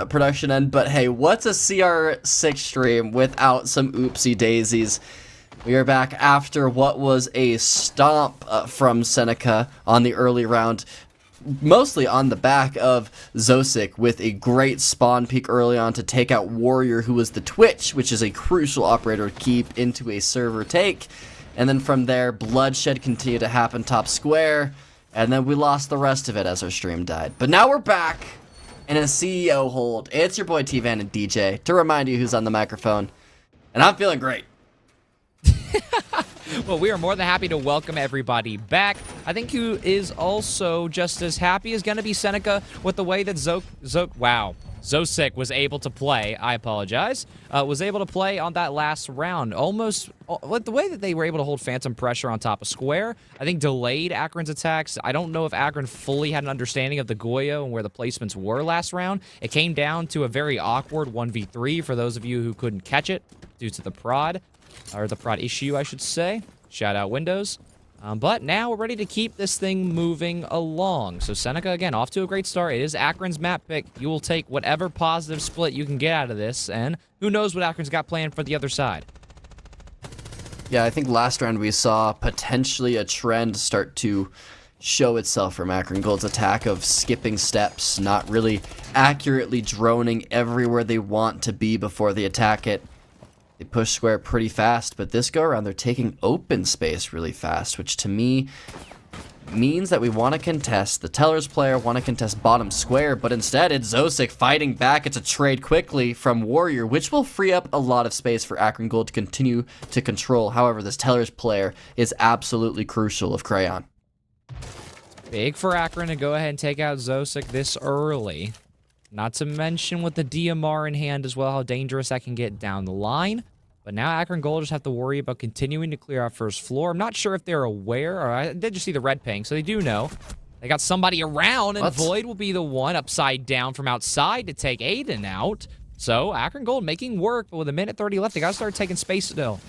production end. But hey, what's a CR6 stream without some oopsie daisies? We are back after what was a stomp from Seneca on the early round, mostly on the back of Zosic with a great spawn peek early on to take out Warrior, who was the Twitch, which is a crucial operator to keep into a server take. And then from there, bloodshed continued to happen top square, and then we lost the rest of it as our stream died. But now we're back in a CEO hold. It's your boy T-Van and DJ, to remind you who's on the microphone. And I'm feeling great. Well, we are more than happy to welcome everybody back. I think who is also just as happy is going to be Seneca with the way that Zosic was able to play. I apologize. Was able to play on that last round. Almost with the way that they were able to hold phantom pressure on top of square. I think delayed Akron's attacks. I don't know if Akron fully had an understanding of the Goyo and where the placements were last round. It came down to a very awkward 1v3 for those of you who couldn't catch it due to the prod. Or the prod issue, I should say. Shout out Windows. But now we're ready to keep this thing moving along. So Seneca, again, off to a great start. It is Akron's map pick. You will take whatever positive split you can get out of this. And who knows what Akron's got planned for the other side. Yeah, I think last round we saw potentially a trend start to show itself from Akron Gold's attack of skipping steps, not really accurately droning everywhere they want to be before they attack it. They push square pretty fast, but this go around they're taking open space really fast, which to me means that we want to contest, the Tellers player want to contest bottom square, but instead it's Zosic fighting back. It's a trade quickly from Warrior, which will free up a lot of space for Akron Gold to continue to control. However, this Tellers player is absolutely crucial of Crayon. Big for Akron to go ahead and take out Zosic this early. Not to mention with the DMR in hand as well, how dangerous that can get down the line. But now Akron Gold just have to worry about continuing to clear out first floor. I'm not sure if they're aware, or I did just see the red ping, so they do know. They got somebody around, and Void will be the one upside down from outside to take Aiden out. So Akron Gold making work, but with a minute 30 left, they gotta start taking space still.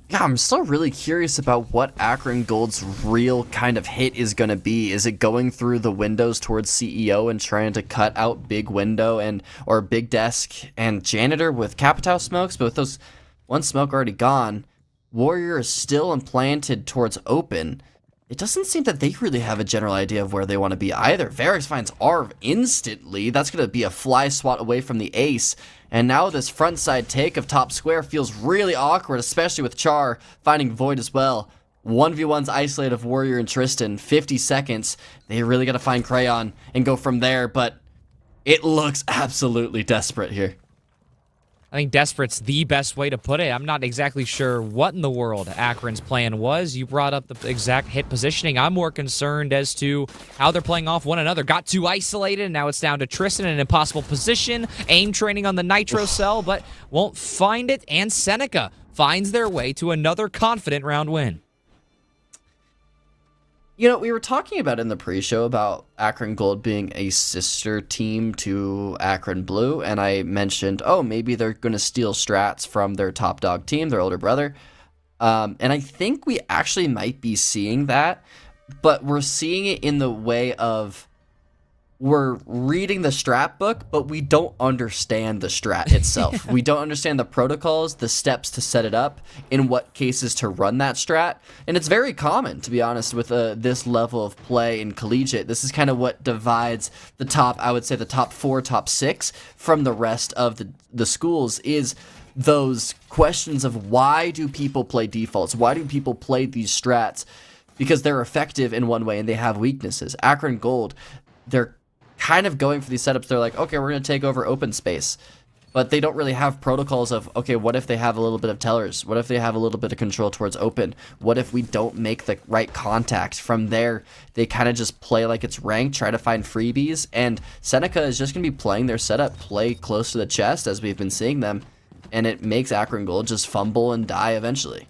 Yeah, I'm still really curious about what Akron Gold's real kind of hit is going to be. Is it going through the windows towards CEO and trying to cut out big window or big desk and janitor with Capitao smokes? But with those one smoke already gone, Warrior is still implanted towards open. It doesn't seem that they really have a general idea of where they want to be either. Varix finds Arv instantly. That's going to be a fly swat away from the ace. And now this front side take of top square feels really awkward, especially with Char finding Void as well. 1v1's isolated of Warrior and Tristan, 50 seconds. They really got to find Crayon and go from there, but it looks absolutely desperate here. I think desperate's the best way to put it. I'm not exactly sure what in the world Akron's plan was. You brought up the exact hit positioning. I'm more concerned as to how they're playing off one another. Got too isolated, and now it's down to Tristan in an impossible position. Aim training on the Nitro cell, but won't find it. And Seneca finds their way to another confident round win. You know, we were talking about in the pre-show about Akron Gold being a sister team to Akron Blue, and I mentioned, oh, maybe they're going to steal strats from their top dog team, their older brother. And I think we actually might be seeing that, but we're seeing it in the way of we're reading the strat book, but we don't understand the strat itself. We don't understand the protocols, the steps to set it up, in what cases to run that strat. And it's very common, to be honest, with this level of play in collegiate. This is kind of what divides the top, I would say the top 4, top 6 from the rest of the schools is those questions of why do people play defaults? Why do people play these strats? Because they're effective in one way and they have weaknesses. Akron Gold, they're kind of going for these setups. They're like, okay, we're going to take over open space, but they don't really have protocols of, okay, what if they have a little bit of tellers? What if they have a little bit of control towards open? What if we don't make the right contact? From there, they kind of just play like it's ranked, try to find freebies, and Seneca is just going to be playing their setup, play close to the chest as we've been seeing them, and it makes Akron Gold just fumble and die eventually.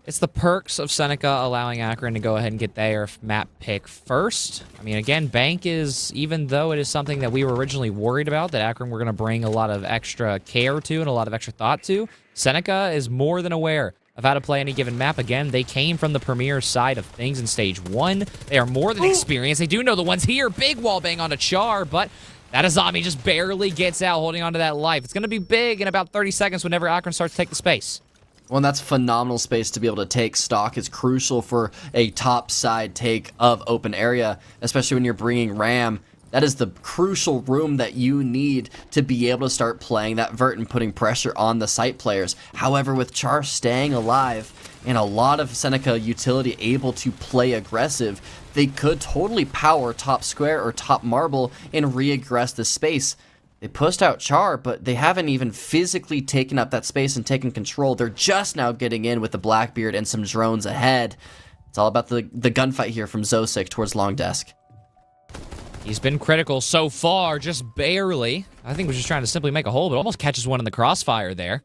It's the perks of Seneca allowing Akron to go ahead and get their map pick first. I mean, again, Bank is, even though it is something that we were originally worried about, that Akron were going to bring a lot of extra care to and a lot of extra thought to, Seneca is more than aware of how to play any given map. Again, they came from the premier side of things in Stage 1. They are more than experienced. They do know the ones here. Big wall bang on a Char, but That Azami just barely gets out, holding onto that life. It's going to be big in about 30 seconds whenever Akron starts to take the space. Well, and that's phenomenal space to be able to take. Stock is crucial for a top side take of open area, especially when you're bringing Ram. That is the crucial room that you need to be able to start playing that vert and putting pressure on the site players. However, with Char staying alive and a lot of Seneca utility able to play aggressive, they could totally power top square or top marble and re-aggress the space. They pushed out Char, but they haven't even physically taken up that space and taken control. They're just now getting in with the Blackbeard and some drones ahead. It's all about the gunfight here from Zosik towards Long Desk. He's been critical so far, just barely. I think was just trying to simply make a hole, but almost catches one in the crossfire there.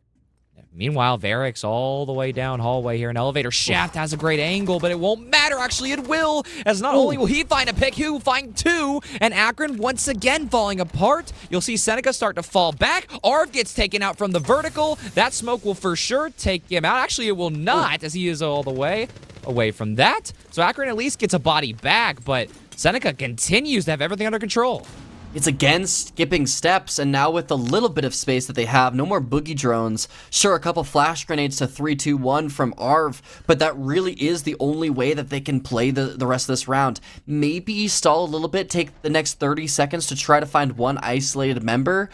Meanwhile, Varix all the way down hallway here. An elevator shaft has a great angle, but it won't matter. Actually, it will, as not only will he find a pick, he will find two, and Akron once again falling apart. You'll see Seneca start to fall back. Arv gets taken out from the vertical. That smoke will for sure take him out. Actually, it will not, as he is all the way away from that. So Akron at least gets a body back, but Seneca continues to have everything under control. It's again skipping steps, and now with the little bit of space that they have, no more boogie drones. Sure, a couple flash grenades to 3-2-1 from Arv, but that really is the only way that they can play the rest of this round. Maybe stall a little bit, take the next 30 seconds to try to find one isolated member,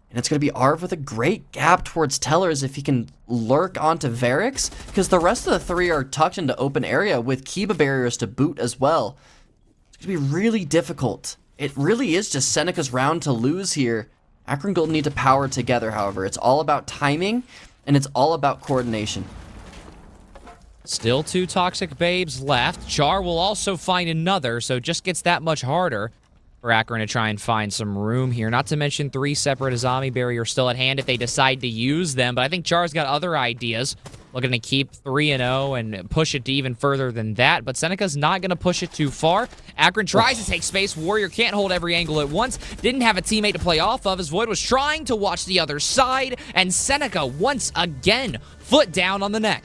and it's going to be Arv with a great gap towards Tellers if he can lurk onto Varix, because the rest of the three are tucked into open area with Kiba barriers to boot as well. It's going to be really difficult. It really is just Seneca's round to lose here. Akron Gold need to power together, however. It's all about timing, and it's all about coordination. Still two Toxic Babes left. Char will also find another, so it just gets that much harder for Akron to try and find some room here. Not to mention three separate Azami barriers still at hand if they decide to use them, but I think Char's got other ideas. Looking to keep 3-0 and push it to even further than that, but Seneca's not going to push it too far. Akron tries to take space. Warrior can't hold every angle at once. Didn't have a teammate to play off of as Void was trying to watch the other side, and Seneca once again foot down on the neck.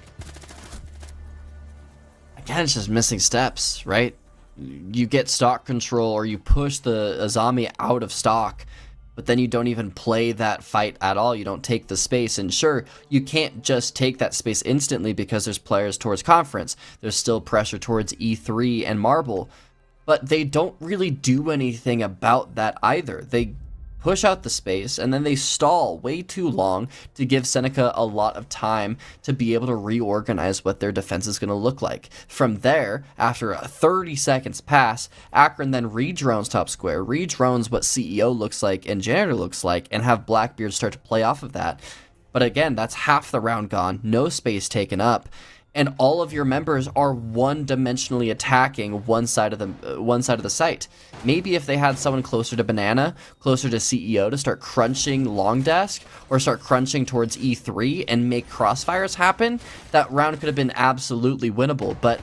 Again, it's just missing steps, right? You get stock control or you push the Azami out of stock, but then you don't even play that fight at all. You don't take the space. And sure, you can't just take that space instantly because there's players towards Conference. There's still pressure towards E3 and Marble. But they don't really do anything about that either. They push out the space, and then they stall way too long to give Seneca a lot of time to be able to reorganize what their defense is going to look like. From there, after 30 seconds pass, Akron then re-drones top square, re-drones what CEO looks like and Janitor looks like, and have Blackbeard start to play off of that. But again, that's half the round gone, no space taken up, and all of your members are one-dimensionally attacking one side of the site. Maybe if they had someone closer to Banana, closer to CEO to start crunching Long Desk, or start crunching towards E3 and make crossfires happen, that round could have been absolutely winnable. But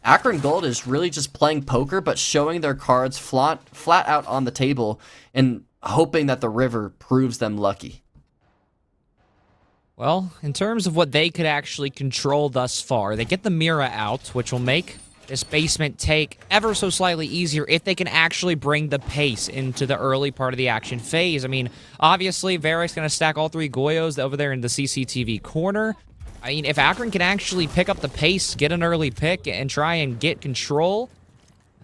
Akron Gold is really just playing poker, but showing their cards flat out on the table and hoping that the river proves them lucky. Well, in terms of what they could actually control thus far, they get the Mira out, which will make this basement take ever so slightly easier if they can actually bring the pace into the early part of the action phase. I mean, obviously, Varix going to stack all three Goyos over there in the CCTV corner. I mean, if Akron can actually pick up the pace, get an early pick, and try and get control,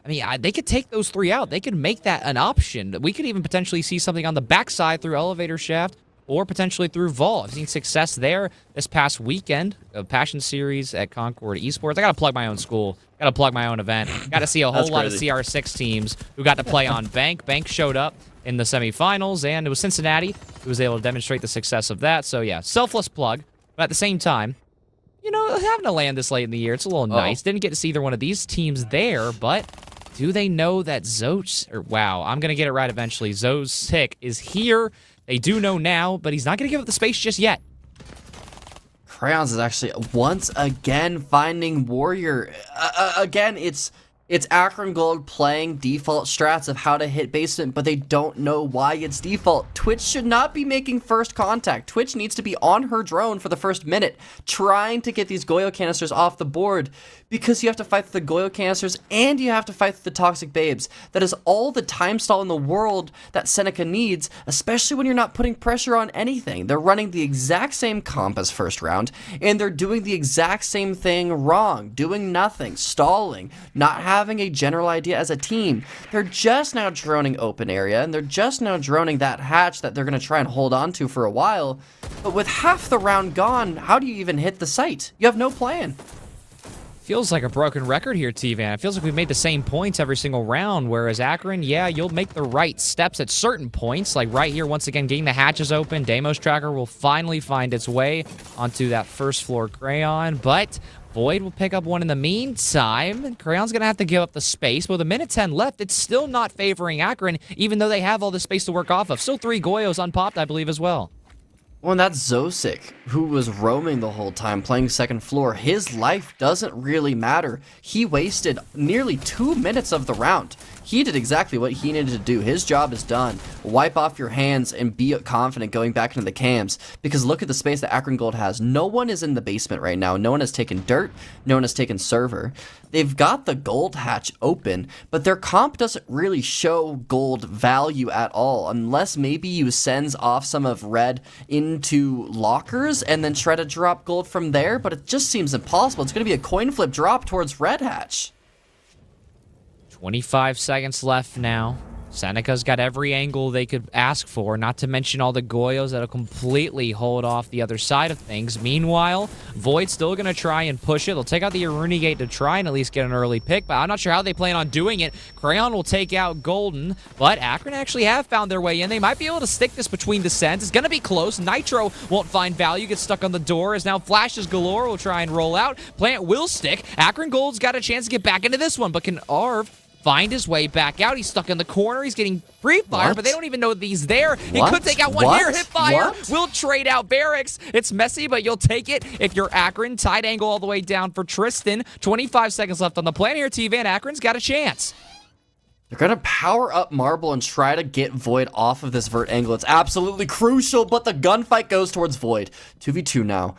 I mean, they could take those three out. They could make that an option. We could even potentially see something on the backside through Elevator Shaft, or potentially through Vault. I've seen success there this past weekend of Passion Series at Concord Esports. I got to plug my own school. Got to plug my own event. Got to see a whole lot of CR6 teams who got to play on Bank. Bank showed up in the semifinals, and it was Cincinnati who was able to demonstrate the success of that. So, yeah, selfless plug. But at the same time, you know, having to land this late in the year, it's a little nice. Didn't get to see either one of these teams there, but do they know that wow, I'm going to get it right eventually. Zosik is here. They do know now, but he's not going to give up the space just yet. Crayons is actually once again finding Warrior. Again, it's It's Akron Gold playing default strats of how to hit basement, but they don't know why it's default. Twitch should not be making first contact. Twitch needs to be on her drone for the first minute, trying to get these Goyo canisters off the board, because you have to fight the Goyo canisters and you have to fight the Toxic Babes. That is all the time stall in the world that Seneca needs, especially when you're not putting pressure on anything. They're running the exact same comp as first round, and they're doing the exact same thing wrong, doing nothing, stalling, not having a general idea as a team. They're just now droning open area, and they're just now droning that hatch that they're going to try and hold on to for a while. But with half the round gone, how do you even hit the site? You have no plan. Feels like a broken record here, T-Van. It feels like we've made the same points every single round, whereas Akron, yeah, you'll make the right steps at certain points, like right here, once again, getting the hatches open. Deimos Tracker will finally find its way onto that first floor Crayon, but Void will pick up one in the meantime. Crayon's going to have to give up the space. With a minute 10 left, it's still not favoring Akron, even though they have all the space to work off of. Still 3 Goyos unpopped, I believe, as well. Well, and that's Zosic, who was roaming the whole time, playing second floor. His life doesn't really matter. He wasted nearly 2 minutes of the round. He did exactly what he needed to do. His job is done. Wipe off your hands and be confident going back into the cams, because look at the space that Akron Gold has. No one is in the basement right now. No one has taken dirt. No one has taken server. They've got the gold hatch open, but their comp doesn't really show gold value at all, unless maybe you sends off some of red into lockers and then try to drop gold from there, but it just seems impossible. It's going to be a coin flip drop towards red hatch. 25 seconds left now. Seneca's got every angle they could ask for, not to mention all the Goyos that'll completely hold off the other side of things. Meanwhile, Void's still going to try and push it. They'll take out the Aruni Gate to try and at least get an early pick, but I'm not sure how they plan on doing it. Crayon will take out Golden, but Akron actually have found their way in. They might be able to stick this between the sends. It's going to be close. Nitro won't find value, gets stuck on the door, as now Flashes galore will try and roll out. Plant will stick. Akron Gold's got a chance to get back into this one, but can Arv find his way back out? He's stuck in the corner. He's getting free fire, but they don't even know that he's there. He could take out one here. Hip fire will trade out Barracks. It's messy, but you'll take it if you're Akron. Tight angle all the way down for Tristan. 25 seconds left on the plan here. T-Van, Akron's got a chance. They're going to power up Marble and try to get Void off of this vert angle. It's absolutely crucial, but the gunfight goes towards Void. 2v2 now.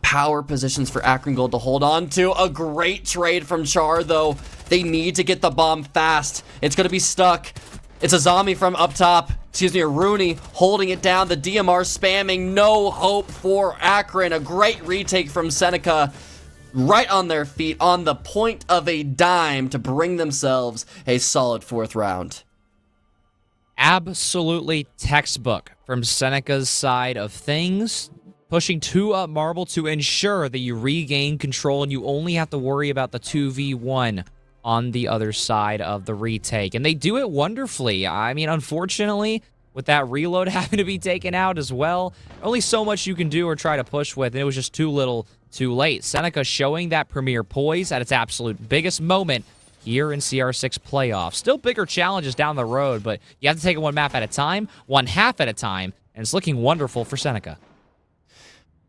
Power positions for Akron Gold to hold on to. A great trade from Char, though. They need to get the bomb fast. It's going to be stuck. It's a zombie from up top. Excuse me, a Rooney holding it down. The DMR spamming. No hope for Akron. A great retake from Seneca. Right on their feet, on the point of a dime to bring themselves a solid 4th round. Absolutely textbook from Seneca's side of things. Pushing 2 up Marble to ensure that you regain control and you only have to worry about the 2v1 on the other side of the retake. And they do it wonderfully. I mean, unfortunately, with that reload having to be taken out as well, only so much you can do or try to push with, and it was just too little, too late. Seneca showing that premier poise at its absolute biggest moment here in CR6 playoffs. Still bigger challenges down the road, but you have to take it one map at a time, one half at a time, and it's looking wonderful for Seneca.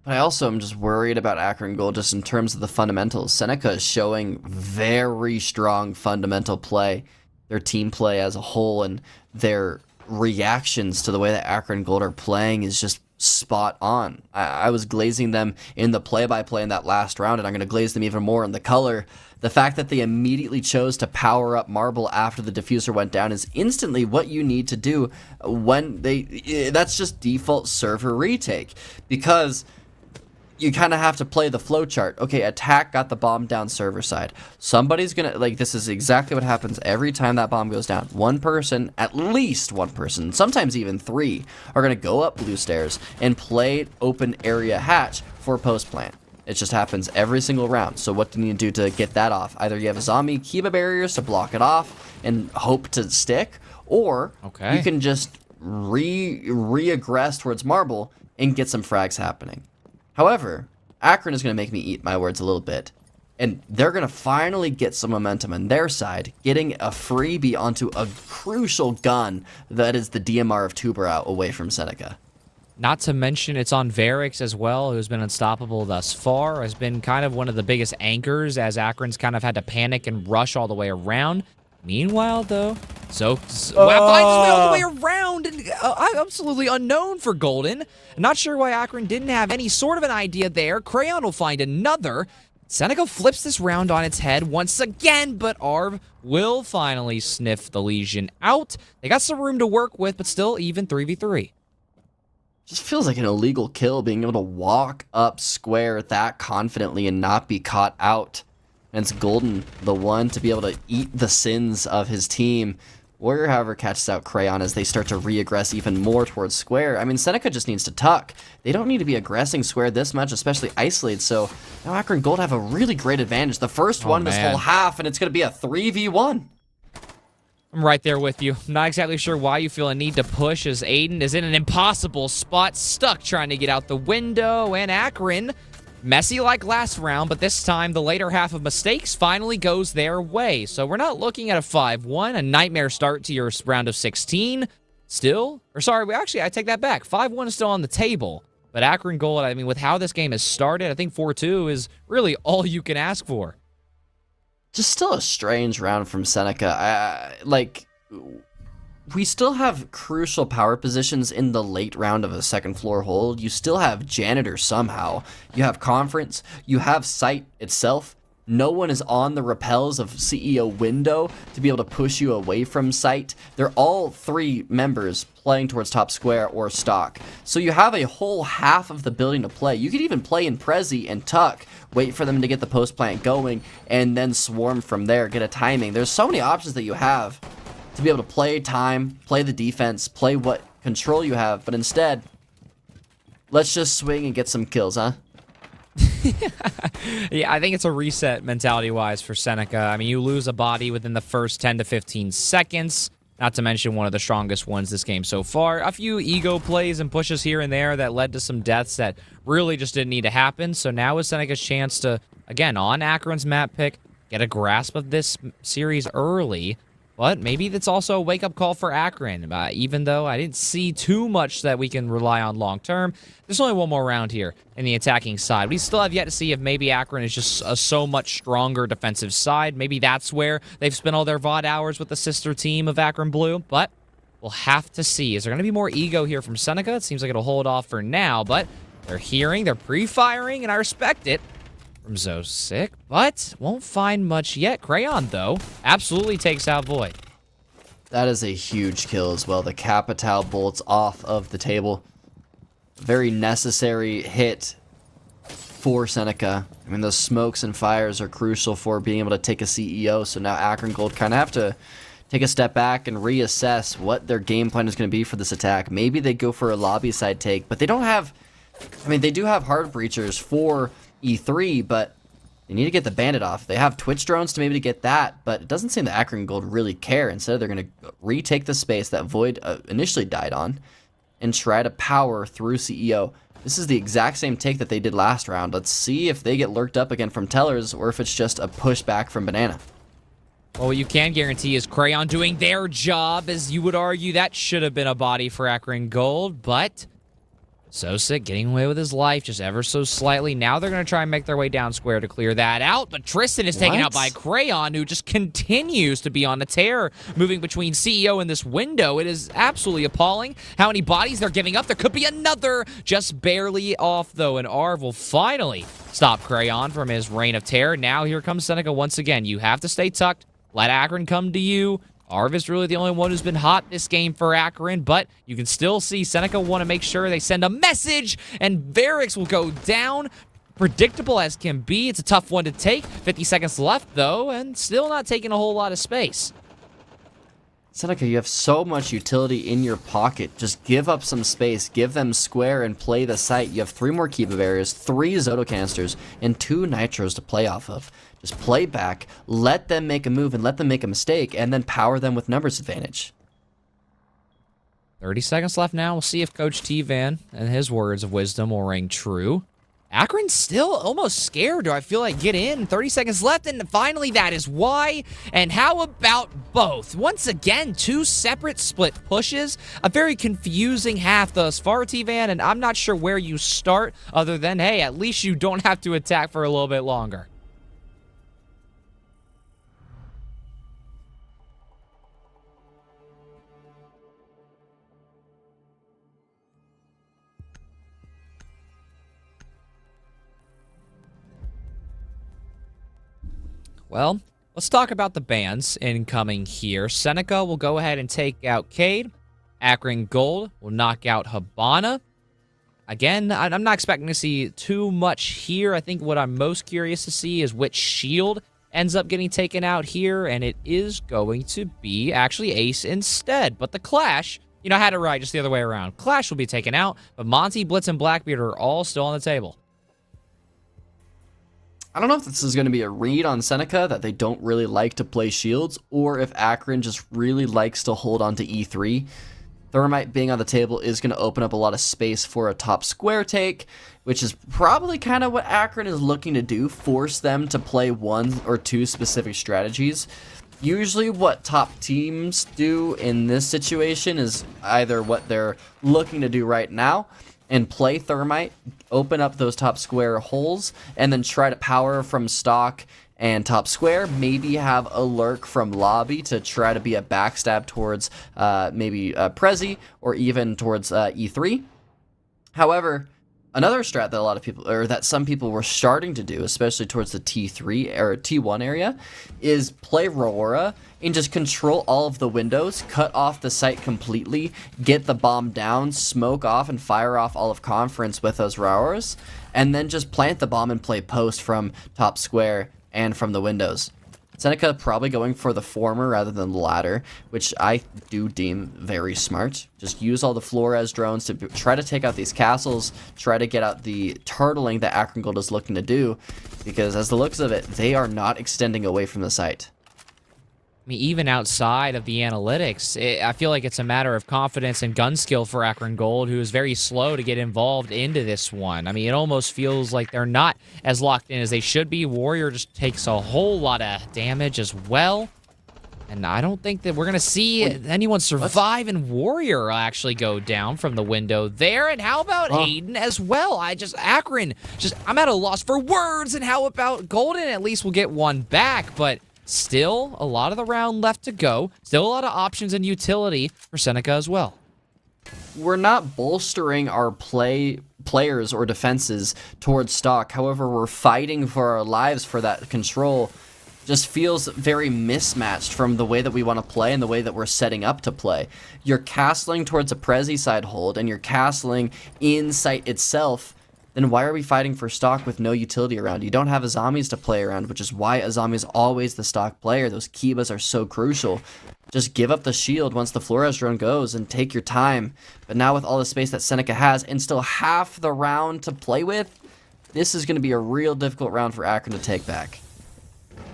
But I also am just worried about Akron Gold just in terms of the fundamentals. Seneca is showing very strong fundamental play, their team play as a whole, and their reactions to the way that Akron Gold are playing is just spot on. I was glazing them in the play-by-play in that last round, and I'm going to glaze them even more in the color. The fact that they immediately chose to power up Marble after the diffuser went down is instantly what you need to do when that's just default server retake, because you kind of have to play the flowchart. Okay, attack got the bomb down server side. Somebody's gonna, like, this is exactly what happens every time that bomb goes down. One person, at least one person, sometimes even 3, are gonna go up blue stairs and play open area hatch for post plant. It just happens every single round. So what do you need to do to get that off? Either you have a zombie Kiba barriers to block it off and hope to stick, or you can just re-aggress towards Marble and get some frags happening. However, Akron is going to make me eat my words a little bit, and they're going to finally get some momentum on their side, getting a freebie onto a crucial gun that is the DMR of Tuberau away from Seneca. Not to mention it's on Varix as well, who's been unstoppable thus far, has been kind of one of the biggest anchors as Akron's kind of had to panic and rush all the way around. Meanwhile, though, Zoke finds his way all the way around, and absolutely unknown for Golden. Not sure why Akron didn't have any sort of an idea there. Crayon will find another. Seneca flips this round on its head once again, but Arv will finally sniff the Legion out. They got some room to work with, but still even 3v3. Just feels like an illegal kill being able to walk up square that confidently and not be caught out. And it's Golden, the one to be able to eat the sins of his team. Warrior, however, catches out Crayon as they start to re-aggress even more towards square. I mean, Seneca just needs to tuck. They don't need to be aggressing square this much, especially isolated, so now Akron Gold have a really great advantage. The first one this whole half, and it's going to be a 3v1. I'm right there with you. I'm not exactly sure why you feel a need to push as Aiden is in an impossible spot, stuck trying to get out the window, and Akron, messy like last round, but this time the later half of mistakes finally goes their way. So we're not looking at a 5-1, a nightmare start to your round of 16. Still, or sorry, I take that back. 5-1 is still on the table. But Akron Gold, I mean, with how this game has started, I think 4-2 is really all you can ask for. Just still a strange round from Seneca. We still have crucial power positions in the late round of a second floor hold. You still have Janitor somehow. You have Conference. You have Site itself. No one is on the rappels of CEO window to be able to push you away from Site. They're all three members playing towards top square or stock. So you have a whole half of the building to play. You could even play in Prezi and tuck, wait for them to get the post plant going, and then swarm from there, get a timing. There's so many options that you have to be able to play time, play the defense, play what control you have, but instead, let's just swing and get some kills, huh? Yeah, I think it's a reset mentality-wise for Seneca. I mean, you lose a body within the first 10 to 15 seconds, not to mention one of the strongest ones this game so far. A few ego plays and pushes here and there that led to some deaths that really just didn't need to happen. So now is Seneca's chance to, again, on Akron's map pick, get a grasp of this series early. But maybe that's also a wake-up call for Akron. Even though I didn't see too much that we can rely on long-term, there's only one more round here in the attacking side. We still have yet to see if maybe Akron is just a so much stronger defensive side. Maybe that's where they've spent all their VOD hours with the sister team of Akron Blue. But we'll have to see. Is there going to be more ego here from Seneca? It seems like it'll hold off for now, but they're hearing, they're pre-firing, and I respect it. From Zosick, but won't find much yet. Crayon, though, absolutely takes out Void. That is a huge kill as well. The Capital bolts off of the table. Very necessary hit for Seneca. I mean, those smokes and fires are crucial for being able to take a CEO, so now Akron Gold kind of have to take a step back and reassess what their game plan is going to be for this attack. Maybe they go for a lobby side take, but they don't have... I mean, they do have hard breachers for E3, but they need to get the bandit off. They have Twitch drones to maybe to get that, but it doesn't seem that Akron Gold really care. Instead, they're going to retake the space that Void initially died on and try to power through CEO. This is the exact same take that they did last round. Let's see if they get lurked up again from Tellers or if it's just a pushback from Banana. Well, what you can guarantee is Crayon doing their job, as you would argue that should have been a body for Akron Gold, but Zosick getting away with his life just ever so slightly. Now they're going to try and make their way down square to clear that out, but Tristan is taken out by Crayon, who just continues to be on a tear, moving between CEO and this window. It is absolutely appalling how many bodies they're giving up. There could be another, just barely off, though, and Arv will finally stop Crayon from his reign of terror. Now here comes Seneca once again. You have to stay tucked. Let Akron come to you. Arv is really the only one who's been hot this game for Akron, but you can still see Seneca want to make sure they send a message, and Varix will go down. Predictable as can be. It's a tough one to take. 50 seconds left, though, and still not taking a whole lot of space. Seneca, you have so much utility in your pocket. Just give up some space, give them square, and play the site. You have 3 more keep of areas, 3 Zoto canisters, and 2 nitros to play off of. Just play back, let them make a move and let them make a mistake, and then power them with numbers advantage. 30 seconds left now. We'll see if Coach T-Van and his words of wisdom will ring true. Akron's still almost scared. Do I feel like get in? 30 seconds left, and finally that is why. And how about both? Once again, two separate split pushes. A very confusing half thus far, T-Van, and I'm not sure where you start other than, hey, at least you don't have to attack for a little bit longer. Well, let's talk about the bans incoming here. Seneca will go ahead and take out Cade. Akron Gold will knock out Habana. Again, I'm not expecting to see too much here. I think what I'm most curious to see is which shield ends up getting taken out here, and it is going to be actually Ace instead. But the Clash, you know, I had it right, just the other way around. Clash will be taken out, but Monty, Blitz, and Blackbeard are all still on the table. I don't know if this is going to be a read on Seneca that they don't really like to play shields, or if Akron just really likes to hold on to E3. Thermite being on the table is going to open up a lot of space for a top square take, which is probably kind of what Akron is looking to do, force them to play one or two specific strategies. Usually what top teams do in this situation is either what they're looking to do right now, and play Thermite, open up those top square holes, and then try to power from stock and top square, maybe have a lurk from lobby to try to be a backstab towards maybe Prezi, or even towards E3. However, another strat that a lot of people, or that some people were starting to do, especially towards the T3 or T1 area, is play Aurora and just control all of the windows, cut off the site completely, get the bomb down, smoke off, and fire off all of Conference with those Auroras, and then just plant the bomb and play post from top square and from the windows. Seneca probably going for the former rather than the latter, which I do deem very smart. Just use all the Flores drones to try to take out these castles, try to get out the turtling that Akron Gold is looking to do, because as the looks of it, they are not extending away from the site. I mean, even outside of the analytics, I feel like it's a matter of confidence and gun skill for Akron Gold, who is very slow to get involved into this one. I mean, it almost feels like they're not as locked in as they should be. Warrior just takes a whole lot of damage as well. And I don't think that we're going to see anyone survive, and Warrior actually go down from the window there. And how about Aiden as well? Akron, I'm at a loss for words. And how about Golden? At least we'll get one back, but still a lot of the round left to go. Still a lot of options and utility for Seneca as well. We're not bolstering our players or defenses towards stock. However, we're fighting for our lives for that control. Just feels very mismatched from the way that we want to play and the way that we're setting up to play. You're castling towards a Prezi side hold, and you're castling in site itself. Then why are we fighting for stock with no utility around? You don't have Azamis to play around, which is why Azami is always the stock player. Those Kibas are so crucial. Just give up the shield once the Flores drone goes and take your time. But now with all the space that Seneca has and still half the round to play with, this is going to be a real difficult round for Akron to take back.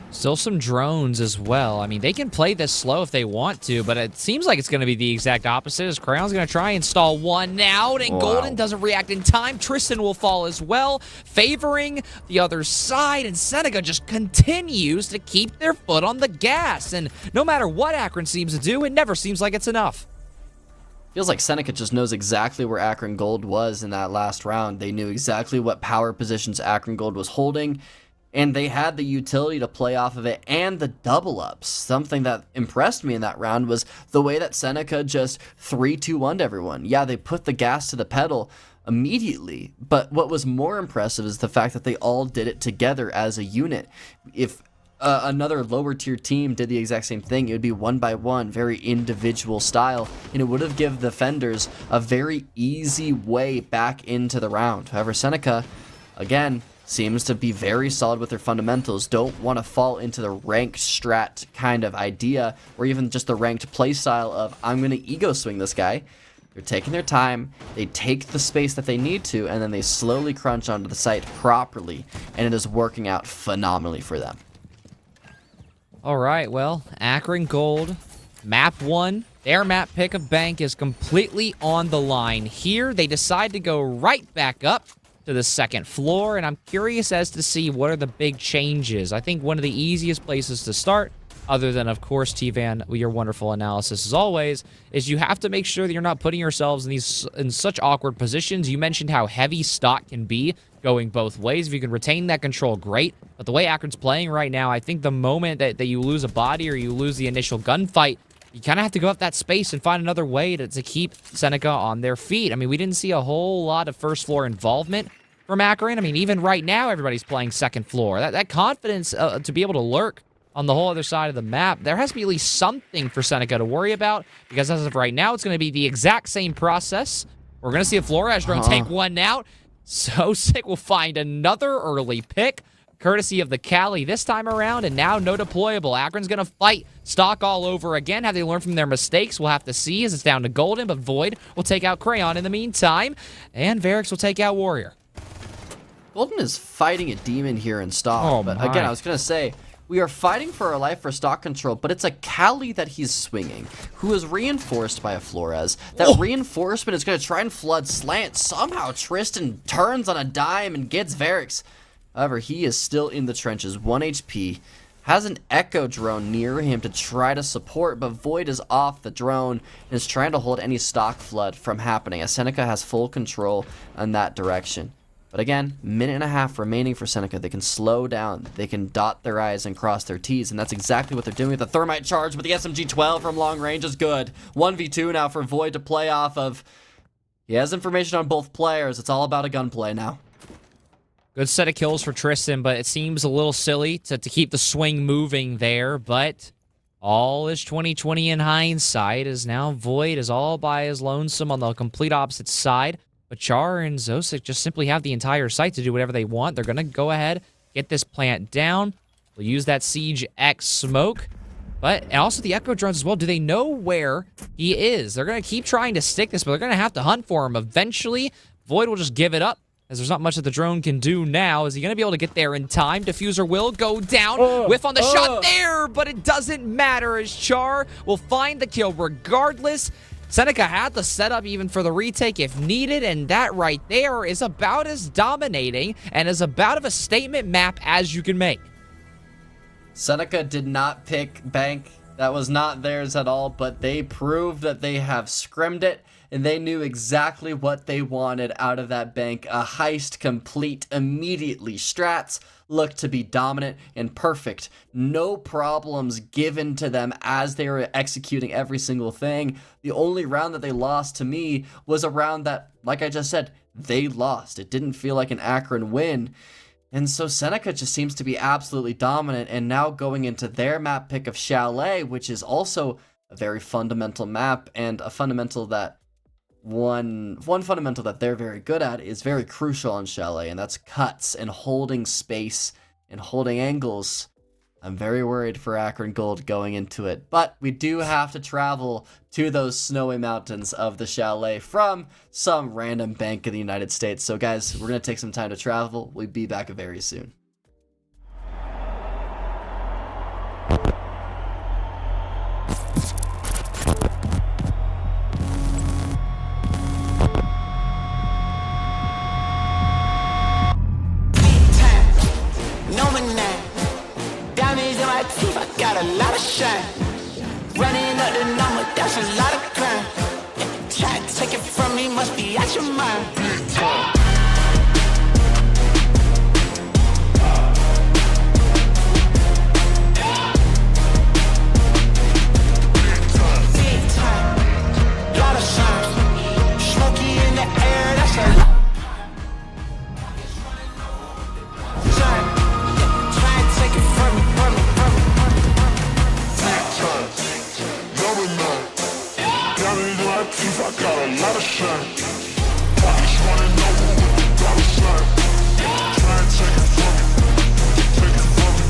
Still some drones as well. I mean, they can play this slow if they want to, but it seems like it's going to be the exact opposite, as Crayon's going to try and stall one out, and Golden doesn't react in time. Tristan will fall as well, favoring the other side, and Seneca just continues to keep their foot on the gas. And no matter what Akron seems to do, it never seems like it's enough. Feels like Seneca just knows exactly where Akron Gold was in that last round. They knew exactly what power positions Akron Gold was holding, and they had the utility to play off of it and the double ups. Something that impressed me in that round was the way that Seneca just 3-2-1'd everyone. Yeah, they put the gas to the pedal immediately, but what was more impressive is the fact that they all did it together as a unit. If another lower tier team did the exact same thing, it would be one by one, very individual style, and it would have given the defenders a very easy way back into the round. However, Seneca, again, seems to be very solid with their fundamentals, don't want to fall into the ranked strat kind of idea, or even just the ranked play style of, I'm going to ego swing this guy. They're taking their time, they take the space that they need to, and then they slowly crunch onto the site properly, and it is working out phenomenally for them. All right, well, Akron Gold, map 1, their map pick of bank is completely on the line here. They decide to go right back up to the second floor, and I'm curious as to see what are the big changes. I think one of the easiest places to start, other than, of course, T-Van, your wonderful analysis as always, is you have to make sure that you're not putting yourselves in such awkward positions. You mentioned how heavy stock can be going both ways. If you can retain that control, great. But the way Akron's playing right now, I think the moment that you lose a body or you lose the initial gunfight, you kind of have to go up that space and find another way to keep Seneca on their feet. I mean, we didn't see a whole lot of first floor involvement from Akron. I mean, even right now, everybody's playing second floor. That confidence to be able to lurk on the whole other side of the map, there has to be at least something for Seneca to worry about, because as of right now, it's going to be the exact same process. We're going to see a Flores drone take one out. So Sick will find another early pick, courtesy of the Cali this time around, and now no deployable. Akron's going to fight stock all over again. Have they learned from their mistakes? We'll have to see, as it's down to Golden, but Void will take out Crayon in the meantime, and Varix will take out Warrior. Golden is fighting a demon here in stock, but again, I was going to say, we are fighting for our life for stock control, but it's a Cali that he's swinging, who is reinforced by a Flores. That reinforcement is going to try and flood slant. Somehow Tristan turns on a dime and gets Varix. However, he is still in the trenches, 1 HP. Has an Echo drone near him to try to support, but Void is off the drone and is trying to hold any stock flood from happening, as Seneca has full control in that direction. But again, minute and a half remaining for Seneca. They can slow down, they can dot their I's and cross their T's, and that's exactly what they're doing with the Thermite charge, but the SMG-12 from long range is good. 1v2 now for Void to play off of. He has information on both players. It's all about a gunplay now. Good set of kills for Tristan, but it seems a little silly to keep the swing moving there, but all is 2020 in hindsight, as now Void is all by his lonesome on the complete opposite side. But Char and Zosic just simply have the entire site to do whatever they want. They're going to go ahead, get this plant down. We'll use that Siege X smoke. And also the Echo drones as well. Do they know where he is? They're going to keep trying to stick this, but they're going to have to hunt for him. Eventually, Void will just give it up, as there's not much that the drone can do now. Is he going to be able to get there in time? Diffuser will go down. Whiff on the shot there, but it doesn't matter, as Char will find the kill regardless. Seneca had the setup even for the retake if needed, and that right there is about as dominating and as about of a statement map as you can make. Seneca did not pick Bank. That was not theirs at all, but they proved that they have scrimmed it, and they knew exactly what they wanted out of that Bank. A heist complete immediately. Strats looked to be dominant and perfect. No problems given to them as they were executing every single thing. The only round that they lost to me was a round that, like I just said, they lost. It didn't feel like an Akron win. And so Seneca just seems to be absolutely dominant, and now going into their map pick of Chalet, which is also a very fundamental map, and a fundamental that one fundamental that they're very good at is very crucial on Chalet, and that's cuts and holding space and holding angles. I'm very worried for Akron Gold going into it, but we do have to travel to those snowy mountains of the Chalet from some random bank in the United States. So guys, we're going to take some time to travel. We'll be back very soon. Got a lot of shine. Running up the number, that's a lot of crime. Try to take it from me, must be out your mind. Big time. Big time. Lot of shine. Smoky in the air, that's a lot. Try to take it from me. I got a lot of shine. I just wanna know who with the dollar sign. Try and take it from me. Take it from me.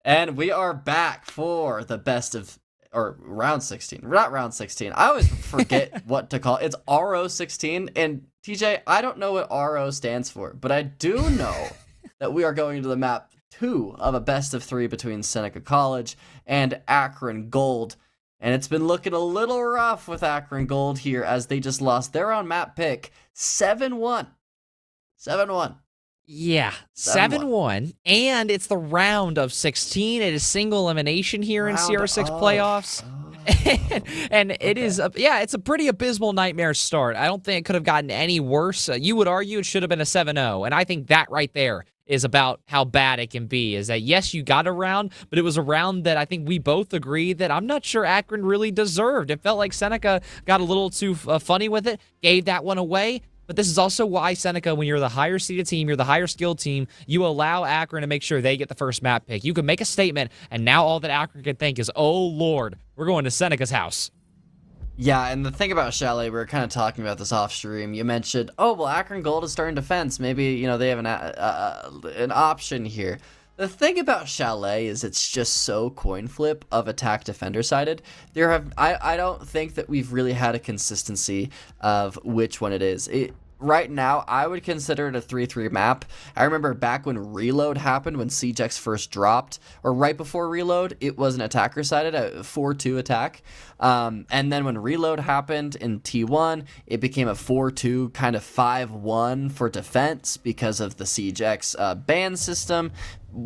And we are back for the best of, or round 16. Not round 16. I always forget what to call it. It's RO16. And TJ, I don't know what RO stands for, but I do know that we are going to the map 2 of a best of 3 between Seneca College and Akron Gold. And it's been looking a little rough with Akron Gold here as they just lost their own map pick 7-1. 7-1. Yeah, 7-1, and it's the round of 16. It is single elimination here in CR6 playoffs. And it is, it's a pretty abysmal nightmare start. I don't think it could have gotten any worse. You would argue it should have been a 7-0, and I think that right there is about how bad it can be, is that, yes, you got a round, but it was a round that I think we both agree that I'm not sure Akron really deserved. It felt like Seneca got a little too funny with it, gave that one away. But this is also why Seneca, when you're the higher seeded team, you're the higher skilled team, you allow Akron to make sure they get the first map pick. You can make a statement, and now all that Akron can think is, oh, Lord, we're going to Seneca's house. Yeah, and the thing about Chalet, we were kind of talking about this off stream. You mentioned, oh, well, Akron Gold is starting defense. Maybe, they have an option here. The thing about Chalet is it's just so coin flip of attack defender sided. I don't think that we've really had a consistency of which one it is. Right now, I would consider it a 3-3 map. I remember back when Reload happened, when CJX first dropped, or right before Reload, it was an attacker-sided, a 4-2 attack. And then when Reload happened in T1, it became a 4-2, kind of 5-1 for defense because of the CJX ban system.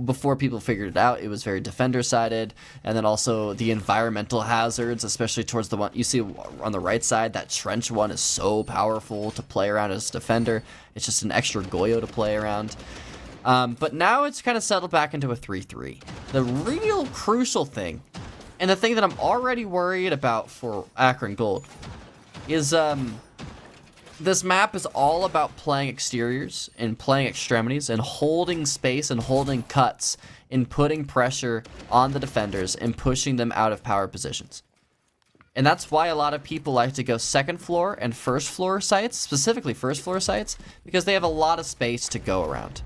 Before people figured it out, it was very defender-sided, and then also the environmental hazards, especially towards the one you see on the right side. That trench one is so powerful to play around as a defender. It's just an extra Goyo to play around. But now it's kind of settled back into a 3-3. The real crucial thing, and the thing that I'm already worried about for Akron Gold, is this map is all about playing exteriors and playing extremities and holding space and holding cuts and putting pressure on the defenders and pushing them out of power positions. And that's why a lot of people like to go second floor and first floor sites, specifically first floor sites, because they have a lot of space to go around.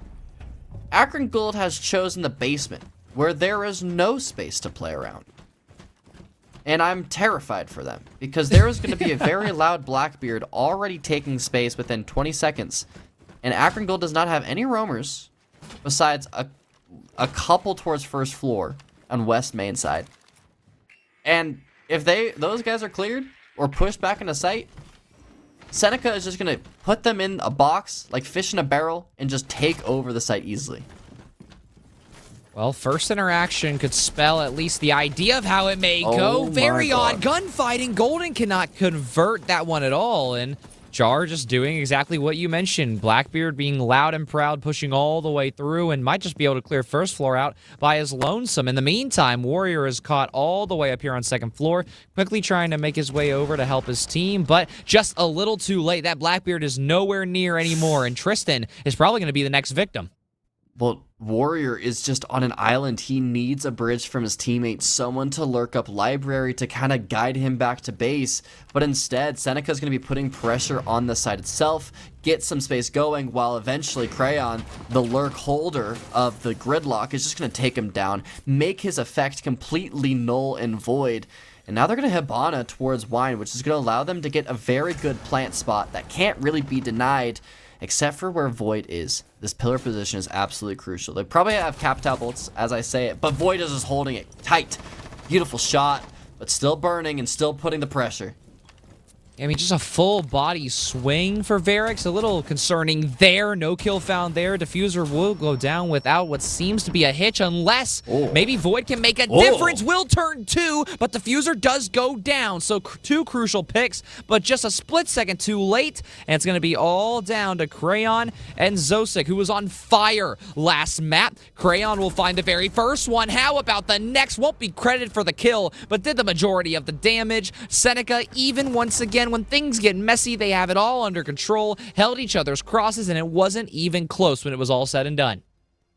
Akron Gold has chosen the basement, where there is no space to play around. And I'm terrified for them, because there is going to be a very loud Blackbeard already taking space within 20 seconds. And Akron Gold does not have any roamers, besides a couple towards first floor on west main side. And if those guys are cleared or pushed back into sight, Seneca is just going to put them in a box, like fish in a barrel, and just take over the site easily. Well, first interaction could spell at least the idea of how it may go. Very odd gunfighting. Golden cannot convert that one at all. And Jar just doing exactly what you mentioned. Blackbeard being loud and proud, pushing all the way through, and might just be able to clear first floor out by his lonesome. In the meantime, Warrior is caught all the way up here on second floor, quickly trying to make his way over to help his team, but just a little too late. That Blackbeard is nowhere near anymore, and Tristan is probably going to be the next victim. Well, Warrior is just on an island. He needs a bridge from his teammates, someone to lurk up Library to kind of guide him back to base. But instead, Seneca's going to be putting pressure on the site itself, get some space going, while eventually Crayon, the lurk holder of the gridlock, is just going to take him down, make his effect completely null and void. And now they're going to Hibana towards Wine, which is going to allow them to get a very good plant spot that can't really be denied, except for where Void is. This pillar position is absolutely crucial. They probably have Captal bolts, as I say it, but Void is just holding it tight. Beautiful shot, but still burning and still putting the pressure. I mean, just a full body swing for Varix. A little concerning there. No kill found there. Diffuser will go down without what seems to be a hitch, unless maybe Void can make a difference. Will turn 2, but Diffuser does go down. So 2 crucial picks, but just a split second too late. And it's going to be all down to Crayon and Zosik, who was on fire last map. Crayon will find the very first one. How about the next? Won't be credited for the kill, but did the majority of the damage. Seneca, even once again, when things get messy, they have it all under control, held each other's crosses, and it wasn't even close when it was all said and done.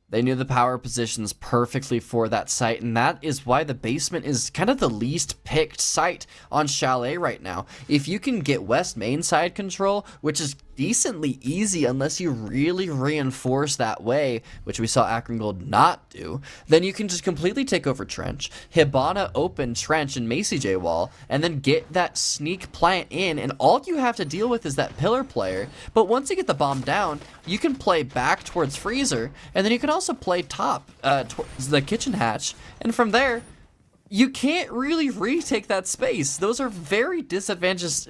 They knew the power positions perfectly for that site, and that is why the basement is kind of the least picked site on Chalet right now. If you can get west main side control, which is decently easy unless you really reinforce that way, which we saw Akron Gold not do. Then you can just completely take over Trench, Hibana open Trench and Macy J wall, and then get that sneak plant in, and all you have to deal with is that pillar player. But once you get the bomb down, you can play back towards Freezer, and then you can also play top towards the kitchen hatch, and from there, you can't really retake that space. Those are very disadvantageous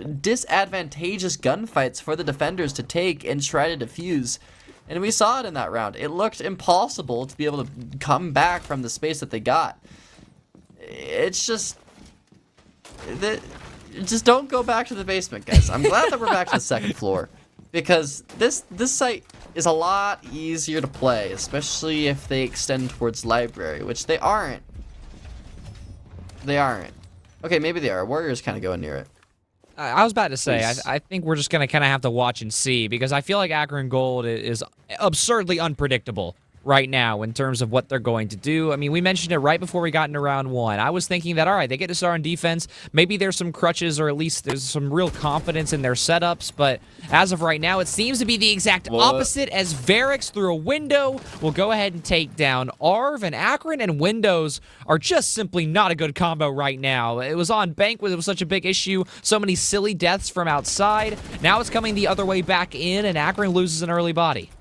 gunfights for the defenders to take and try to defuse. And we saw it in that round. It looked impossible to be able to come back from the space that they got. It's just don't go back to the basement, guys. I'm glad that we're back to the second floor, because this site is a lot easier to play, especially if they extend towards library, which they aren't. They aren't. Okay, maybe they are. Warriors kind of going near it. I was about to say, I think we're just going to kind of have to watch and see, because I feel like Akron Gold is absurdly unpredictable right now in terms of what they're going to do. I mean, we mentioned it right before we got into round one. I was thinking that, all right, they get to start on defense. Maybe there's some crutches, or at least there's some real confidence in their setups. But as of right now, it seems to be the exact opposite, as Varix through a window will go ahead and take down Arv, and Akron and Windows are just simply not a good combo right now. It was on Bank when it was such a big issue. So many silly deaths from outside. Now it's coming the other way back in, and Akron loses an early body.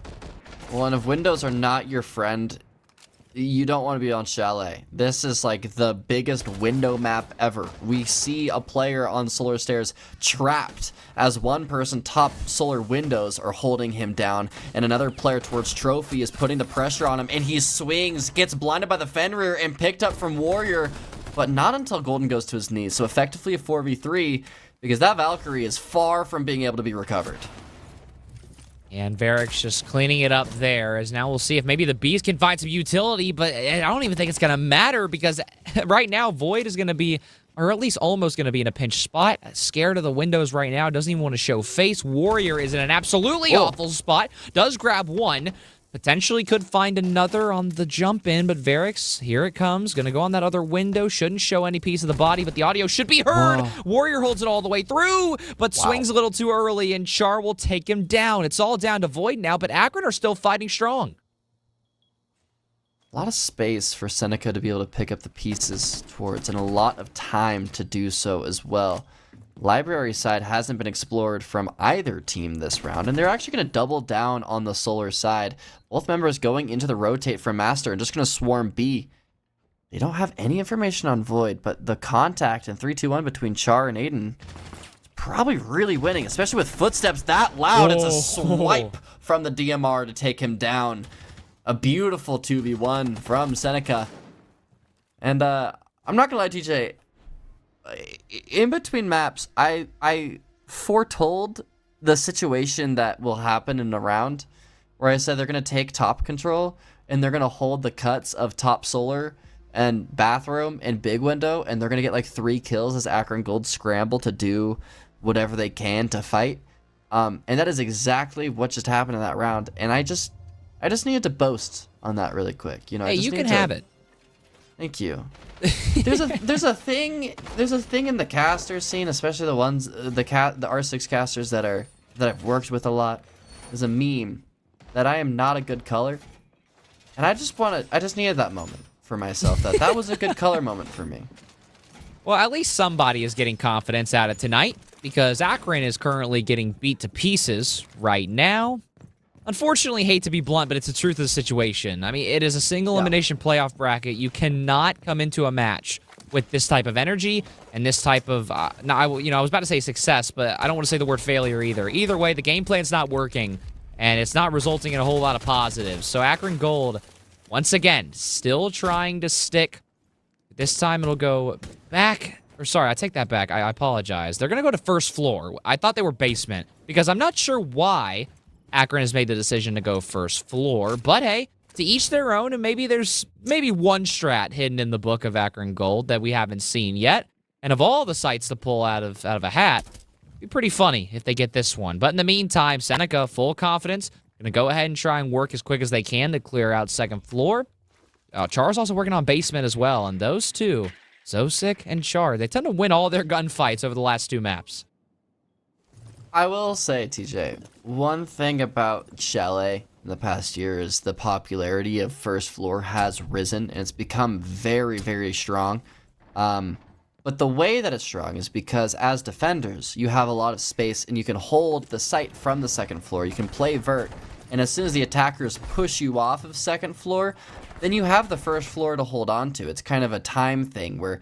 Well, and if windows are not your friend, you don't want to be on Chalet. This is like the biggest window map ever. We see a player on Solar Stairs trapped as one person top Solar Windows are holding him down, and another player towards Trophy is putting the pressure on him, and he swings, gets blinded by the Fenrir, and picked up from Warrior, but not until Golden goes to his knees. So effectively a 4v3, because that Valkyrie is far from being able to be recovered. And Varix just cleaning it up there, as now we'll see if maybe the Bees can find some utility, but I don't even think it's going to matter, because right now Void is going to be, or at least almost going to be, in a pinch spot. Scared of the windows right now, doesn't even want to show face. Warrior is in an absolutely awful spot, does grab one. Potentially could find another on the jump in, but Varix, here it comes. Gonna go on that other window. Shouldn't show any piece of the body, but the audio should be heard. Whoa. Warrior holds it all the way through, but swings a little too early, and Char will take him down. It's all down to Void now, but Akron are still fighting strong. A lot of space for Seneca to be able to pick up the pieces towards, and a lot of time to do so as well. Library side hasn't been explored from either team this round, and they're actually going to double down on the Solar side. Both members going into the rotate from Master and just going to swarm B. They don't have any information on Void, but the contact in 3-2-1 between Char and Aiden is probably really winning, especially with footsteps that loud. It's a swipe from the DMR to take him down. A beautiful 2v1 from Seneca. And I'm not going to lie, TJ. In between maps, I foretold the situation that will happen in a round, where I said they're going to take top control, and they're going to hold the cuts of top Solar and bathroom and big window, and they're going to get like 3 kills as Akron Gold scramble to do whatever they can to fight. And that is exactly what just happened in that round. And I just needed to boast on that really quick. You know, hey, you can have it. Thank you. There's a thing in the caster scene, especially the ones the R6 casters that I've worked with a lot. There's a meme that I am not a good color, and I just needed that moment for myself, that was a good color moment for me. Well, at least somebody is getting confidence out of tonight, because Akron is currently getting beat to pieces right now. Unfortunately, hate to be blunt, but it's the truth of the situation. I mean, it is a single elimination playoff bracket. You cannot come into a match with this type of energy and this type of, I was about to say success, but I don't want to say the word failure either. Either way, the game plan's not working, and it's not resulting in a whole lot of positives. So Akron Gold, once again, still trying to stick. This time it'll go back, or sorry, I take that back. I apologize. They're going to go to first floor. I thought they were basement, because I'm not sure why Akron has made the decision to go first floor, but hey, to each their own, and maybe there's one strat hidden in the book of Akron Gold that we haven't seen yet. And of all the sites to pull out of a hat, it'd be pretty funny if they get this one. But in the meantime, Seneca, full confidence, gonna go ahead and try and work as quick as they can to clear out second floor. Char's also working on basement as well, and those two, Zosic and Char, they tend to win all their gunfights over the last 2 maps. I will say, TJ, one thing about Chalet in the past year is the popularity of first floor has risen and it's become very, very strong. But the way that it's strong is because as defenders, you have a lot of space and you can hold the site from the second floor. You can play vert, and as soon as the attackers push you off of second floor, then you have the first floor to hold on to. It's kind of a time thing where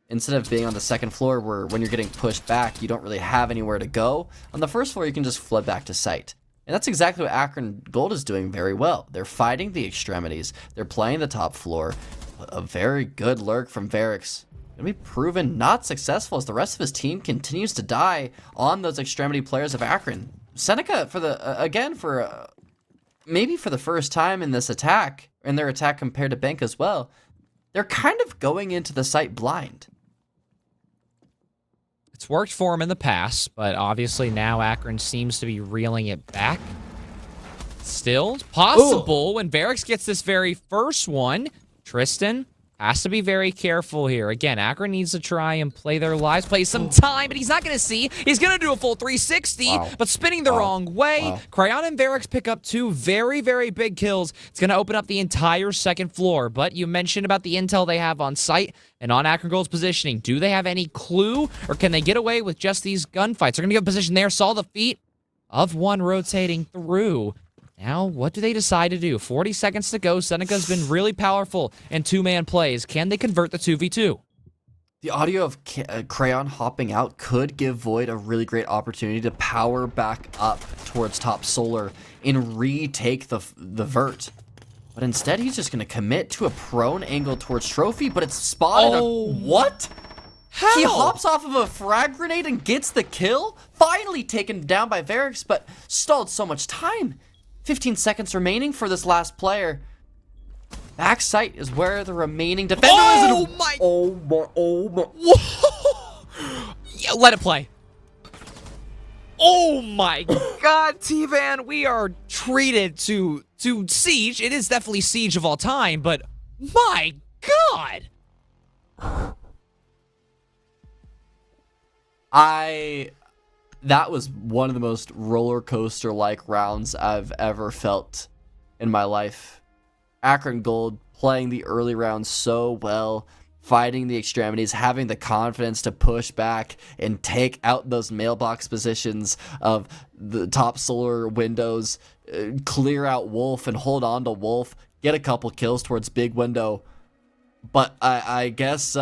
instead of being on the second floor where when you're getting pushed back, you don't really have anywhere to go, on the first floor you can just flood back to site. And that's exactly what Akron Gold is doing very well. They're fighting the extremities. They're playing the top floor. A very good lurk from Varix. Gonna be proven not successful as the rest of his team continues to die on those extremity players of Akron. Seneca, for the maybe for the first time in this attack, in their attack compared to Bank as well, they're kind of going into the site blind. It's worked for him in the past, but obviously now Akron seems to be reeling it back. Still possible when Varix gets this very first one. Tristan has to be very careful here. Again, Akron needs to try and play their lives, play some time, but he's not going to see. He's going to do a full 360, but spinning the wrong way. Crayon and Varix pick up two very, very big kills. It's going to open up the entire second floor, but you mentioned about the intel they have on site and on Akron Gold's positioning. Do they have any clue, or can they get away with just these gunfights? They're going to get a position there. Saw the feet of one rotating through. Now, what do they decide to do? 40 seconds to go. Seneca's been really powerful in two-man plays. Can they convert the 2v2? The audio of Crayon hopping out could give Void a really great opportunity to power back up towards top solar and retake the vert. But instead, he's just going to commit to a prone angle towards Trophy, but it's spotted. What? How? He hops off of a frag grenade and gets the kill? Finally taken down by Varix, but stalled so much time. 15 seconds remaining for this last player. Back site is where the remaining defender is. Oh my. Yeah, let it play. Oh my god, T-Van, we are treated to Siege. It is definitely Siege of all time, but my god. That was one of the most roller coaster like rounds I've ever felt in my life. Akron Gold playing the early rounds so well, fighting the extremities, having the confidence to push back and take out those mailbox positions of the top solar windows, clear out Wolf and hold on to Wolf, get a couple kills towards big window. But I guess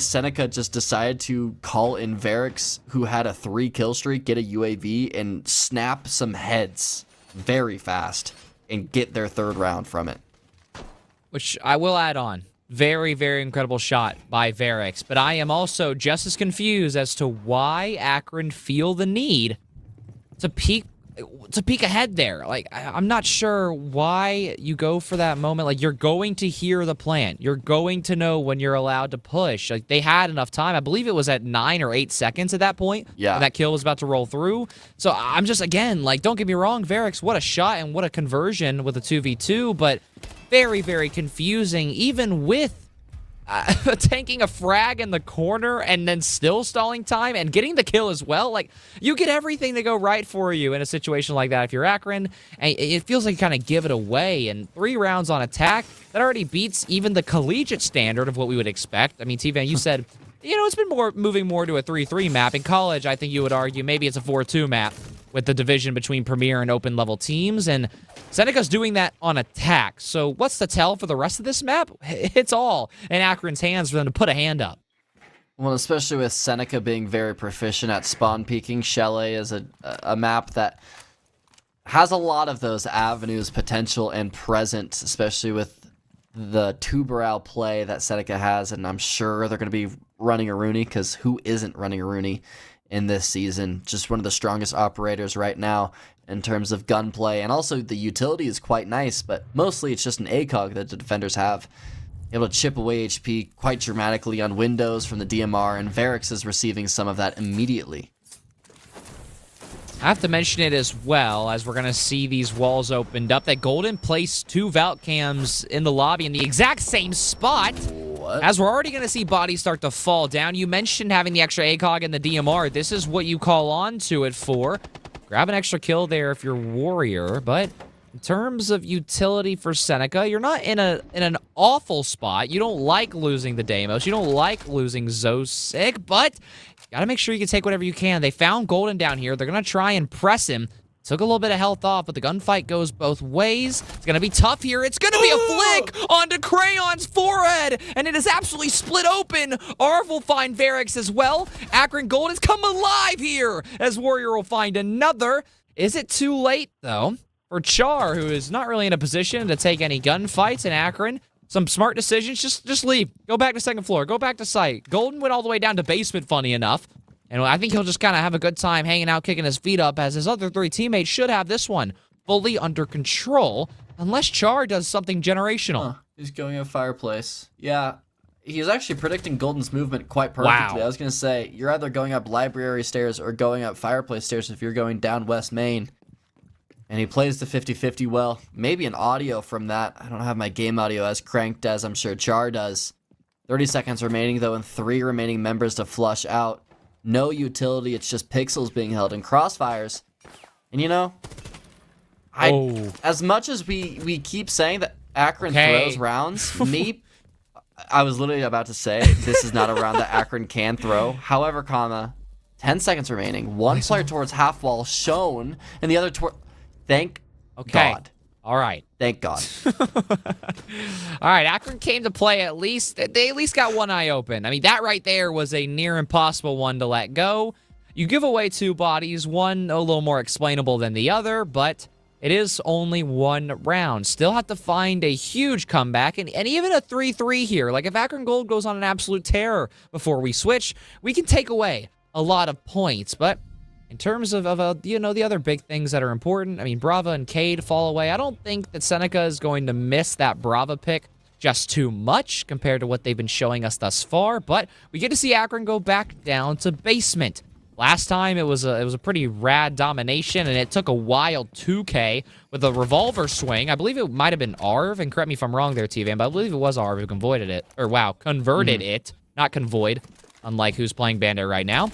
Seneca just decided to call in Varix, who had a 3-kill streak, get a UAV, and snap some heads very fast and get their third round from it. Which I will add on. Very, very incredible shot by Varix. But I am also just as confused as to why Akron feel the need to peek ahead there. Like, I'm not sure why you go for that moment. Like, you're going to hear the plan. You're going to know when you're allowed to push. Like, they had enough time. I believe it was at 9 or 8 seconds at that point. Yeah. When that kill was about to roll through. So I'm just, again, like, don't get me wrong, Varix, what a shot and what a conversion with a 2v2, but very, very confusing, even with tanking a frag in the corner and then still stalling time and getting the kill as well. Like, you get everything to go right for you in a situation like that if you're Akron, and it feels like you kind of give it away. And 3 rounds on attack, that already beats even the collegiate standard of what we would expect. I mean, T-Van, you said, you know, it's been moving more to a 3-3 map. In college, I think you would argue maybe it's a 4-2 map with the division between Premier and open level teams, and Seneca's doing that on attack. So what's the tell for the rest of this map? It's all in Akron's hands for them to put a hand up. Well, especially with Seneca being very proficient at spawn peeking, Chalet is a map that has a lot of those avenues potential and present, especially with the Tuberal play that Seneca has, and I'm sure they're going to be running a Rooney, because who isn't running a Rooney in this season? Just one of the strongest operators right now in terms of gunplay, and also the utility is quite nice, but mostly it's just an ACOG that the defenders have. Able to chip away HP quite dramatically on windows from the DMR, and Varix is receiving some of that immediately. I have to mention it as well, as we're going to see these walls opened up, that Golden placed 2 Valk cams in the lobby in the exact same spot. What? As we're already going to see bodies start to fall down, you mentioned having the extra ACOG and the DMR. This is what you call on to it for. Grab an extra kill there if you're Warrior, but in terms of utility for Seneca, you're not in an awful spot. You don't like losing the Deimos. You don't like losing Zosick, but you got to make sure you can take whatever you can. They found Golden down here. They're going to try and press him. Took a little bit of health off, but the gunfight goes both ways. It's going to be tough here. It's going to be a flick onto Crayon's forehead, and it is absolutely split open. Arv will find Varix as well. Akron Gold has come alive here, as Warrior will find another. Is it too late, though, for Char, who is not really in a position to take any gunfights in Akron? Some smart decisions. Just leave. Go back to second floor. Go back to site. Golden went all the way down to basement, funny enough. And I think he'll just kind of have a good time hanging out, kicking his feet up, as his other 3 teammates should have this one fully under control, unless Char does something generational. He's going at fireplace. Yeah, he's actually predicting Golden's movement quite perfectly. Wow. I was going to say, you're either going up library stairs or going up fireplace stairs if you're going down West Main. And he plays the 50-50 well. Maybe an audio from that. I don't have my game audio as cranked as I'm sure Char does. 30 seconds remaining, though, and 3 remaining members to flush out. No utility, it's just pixels being held in crossfires. And you know, as much as we keep saying that Akron throws rounds, I was literally about to say this is not a round that Akron can throw. However, 10 seconds remaining. One player towards half wall shown, and the other toward... Thank God. All right. Thank God. All right, Akron came to play at least. They at least got one eye open. I mean, that right there was a near impossible one to let go. You give away 2 bodies, one a little more explainable than the other, but it is only 1 round. Still have to find a huge comeback, and even a 3-3 here. Like, if Akron Gold goes on an absolute tear before we switch, we can take away a lot of points, but... in terms of the other big things that are important, I mean, Brava and Cade fall away. I don't think that Seneca is going to miss that Brava pick just too much compared to what they've been showing us thus far, but we get to see Akron go back down to basement. Last time it was a pretty rad domination, and it took a wild 2K with a revolver swing. I believe it might have been Arv, and correct me if I'm wrong there, T-Van, but I believe it was Arv who converted it. Converted it, not convoyed, unlike who's playing Bandit right now.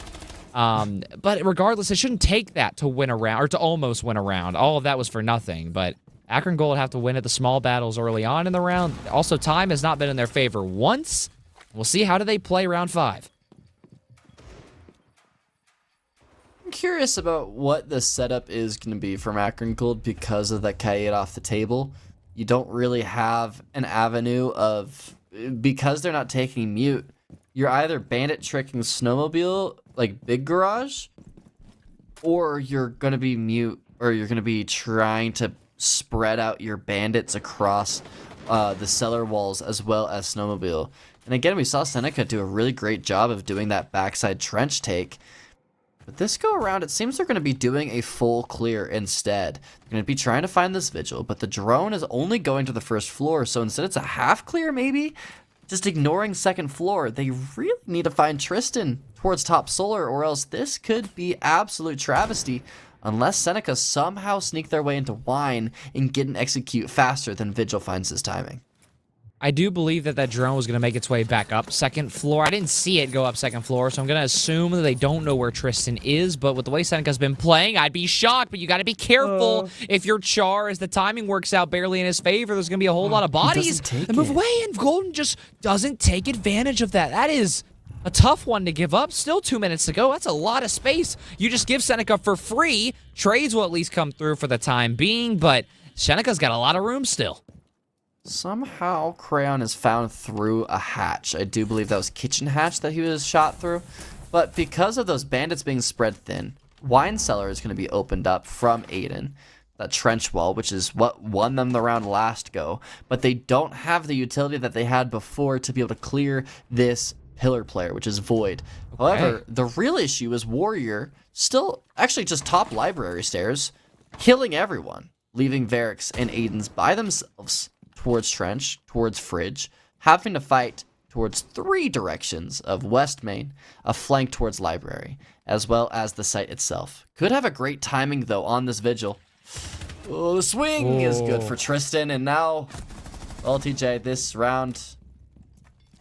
But regardless, it shouldn't take that to win a round, or to almost win a round. All of that was for nothing, but Akron Gold have to win at the small battles early on in the round. Also, time has not been in their favor once. We'll see how do they play round 5. I'm curious about what the setup is going to be from Akron Gold because of that Kaid off the table. You don't really have an avenue of... because they're not taking mute, you're either bandit tricking snowmobile, like big garage, or you're going to be mute, or you're going to be trying to spread out your bandits across the cellar walls as well as snowmobile. And again, we saw Seneca do a really great job of doing that backside trench take. But this go around, it seems they're going to be doing a full clear instead. They're going to be trying to find this vigil, but the drone is only going to the first floor, so instead it's a half clear maybe? Just ignoring second floor. They really need to find Tristan towards top solar, or else this could be absolute travesty unless Seneca somehow sneak their way into wine and get an execute faster than Vigil finds his timing. I do believe that drone was going to make its way back up second floor. I didn't see it go up second floor, so I'm going to assume that they don't know where Tristan is, but with the way Seneca's been playing, I'd be shocked, but you got to be careful if you're Char, as the timing works out barely in his favor. There's going to be a whole lot of bodies that move away, and Golden just doesn't take advantage of that. That is a tough one to give up. Still 2 minutes to go. That's a lot of space. You just give Seneca for free. Trades will at least come through for the time being, but Seneca's got a lot of room still. Somehow, Crayon is found through a hatch. I do believe that was kitchen hatch that he was shot through. But because of those bandits being spread thin, wine cellar is going to be opened up from Aiden. That trench wall, which is what won them the round last go. But they don't have the utility that they had before to be able to clear this pillar player, which is Void. Okay. However, the real issue is Warrior still actually just top library stairs, killing everyone, leaving Varix and Aiden's by themselves towards trench, towards fridge, having to fight towards 3 directions of West Main, a flank towards library, as well as the site itself. Could have a great timing, though, on this vigil. Oh, the swing is good for Tristan, and now, well, TJ, this round,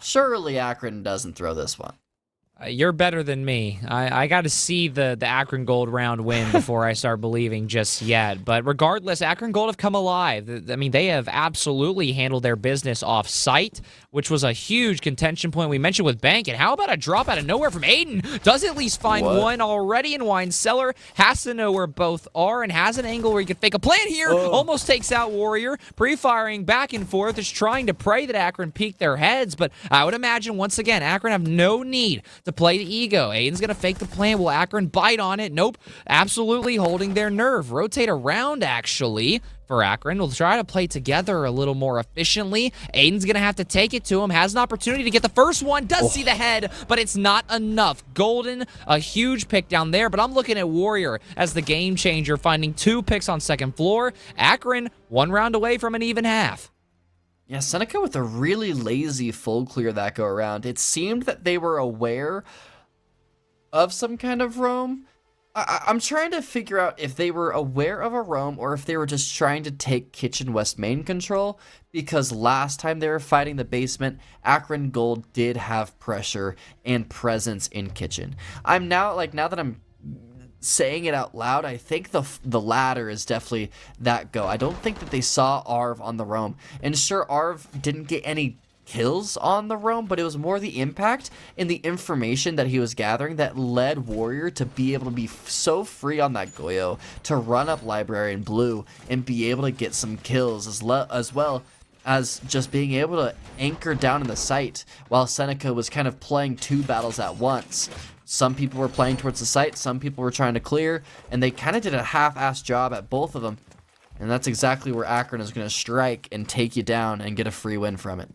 Surely Akron doesn't throw this one. You're better than me. I got to see the Akron Gold round win before I start believing just yet. But regardless, Akron Gold have come alive. I mean, they have absolutely handled their business off-site, which was a huge contention point we mentioned with Bank. And how about a drop out of nowhere from Aiden? Does at least find one already in Wine Cellar. Has to know where both are and has an angle where he can fake a plant here. Almost takes out Warrior. Pre-firing back and forth is trying to pray that Akron peek their heads. But I would imagine, once again, Akron have no need to play the ego. Aiden's going to fake the plan. Will Akron bite on it? Nope. Absolutely holding their nerve. Rotate around, actually, for Akron. We'll try to play together a little more efficiently. Aiden's going to have to take it to him. Has an opportunity to get the first one. Does see the head, but it's not enough. Golden, a huge pick down there, but I'm looking at Warrior as the game changer, finding 2 picks on second floor. Akron, 1 round away from an even half. Yeah, Seneca with a really lazy full clear that go around. It seemed that they were aware of some kind of roam. I'm trying to figure out if they were aware of a roam or if they were just trying to take Kitchen West main control, because last time they were fighting the basement, Akron Gold did have pressure and presence in Kitchen. Now that I'm saying it out loud, I think the latter is definitely that go. I don't think that they saw Arv on the roam. And sure, Arv didn't get any kills on the roam, but it was more the impact and the information that he was gathering that led Warrior to be able to be so free on that Goyo, to run up Library and Blue and be able to get some kills as well as just being able to anchor down in the site, while Seneca was kind of playing 2 battles at once. Some people were playing towards the site, some people were trying to clear, and they kind of did a half-assed job at both of them. And that's exactly where Akron is going to strike and take you down and get a free win from it.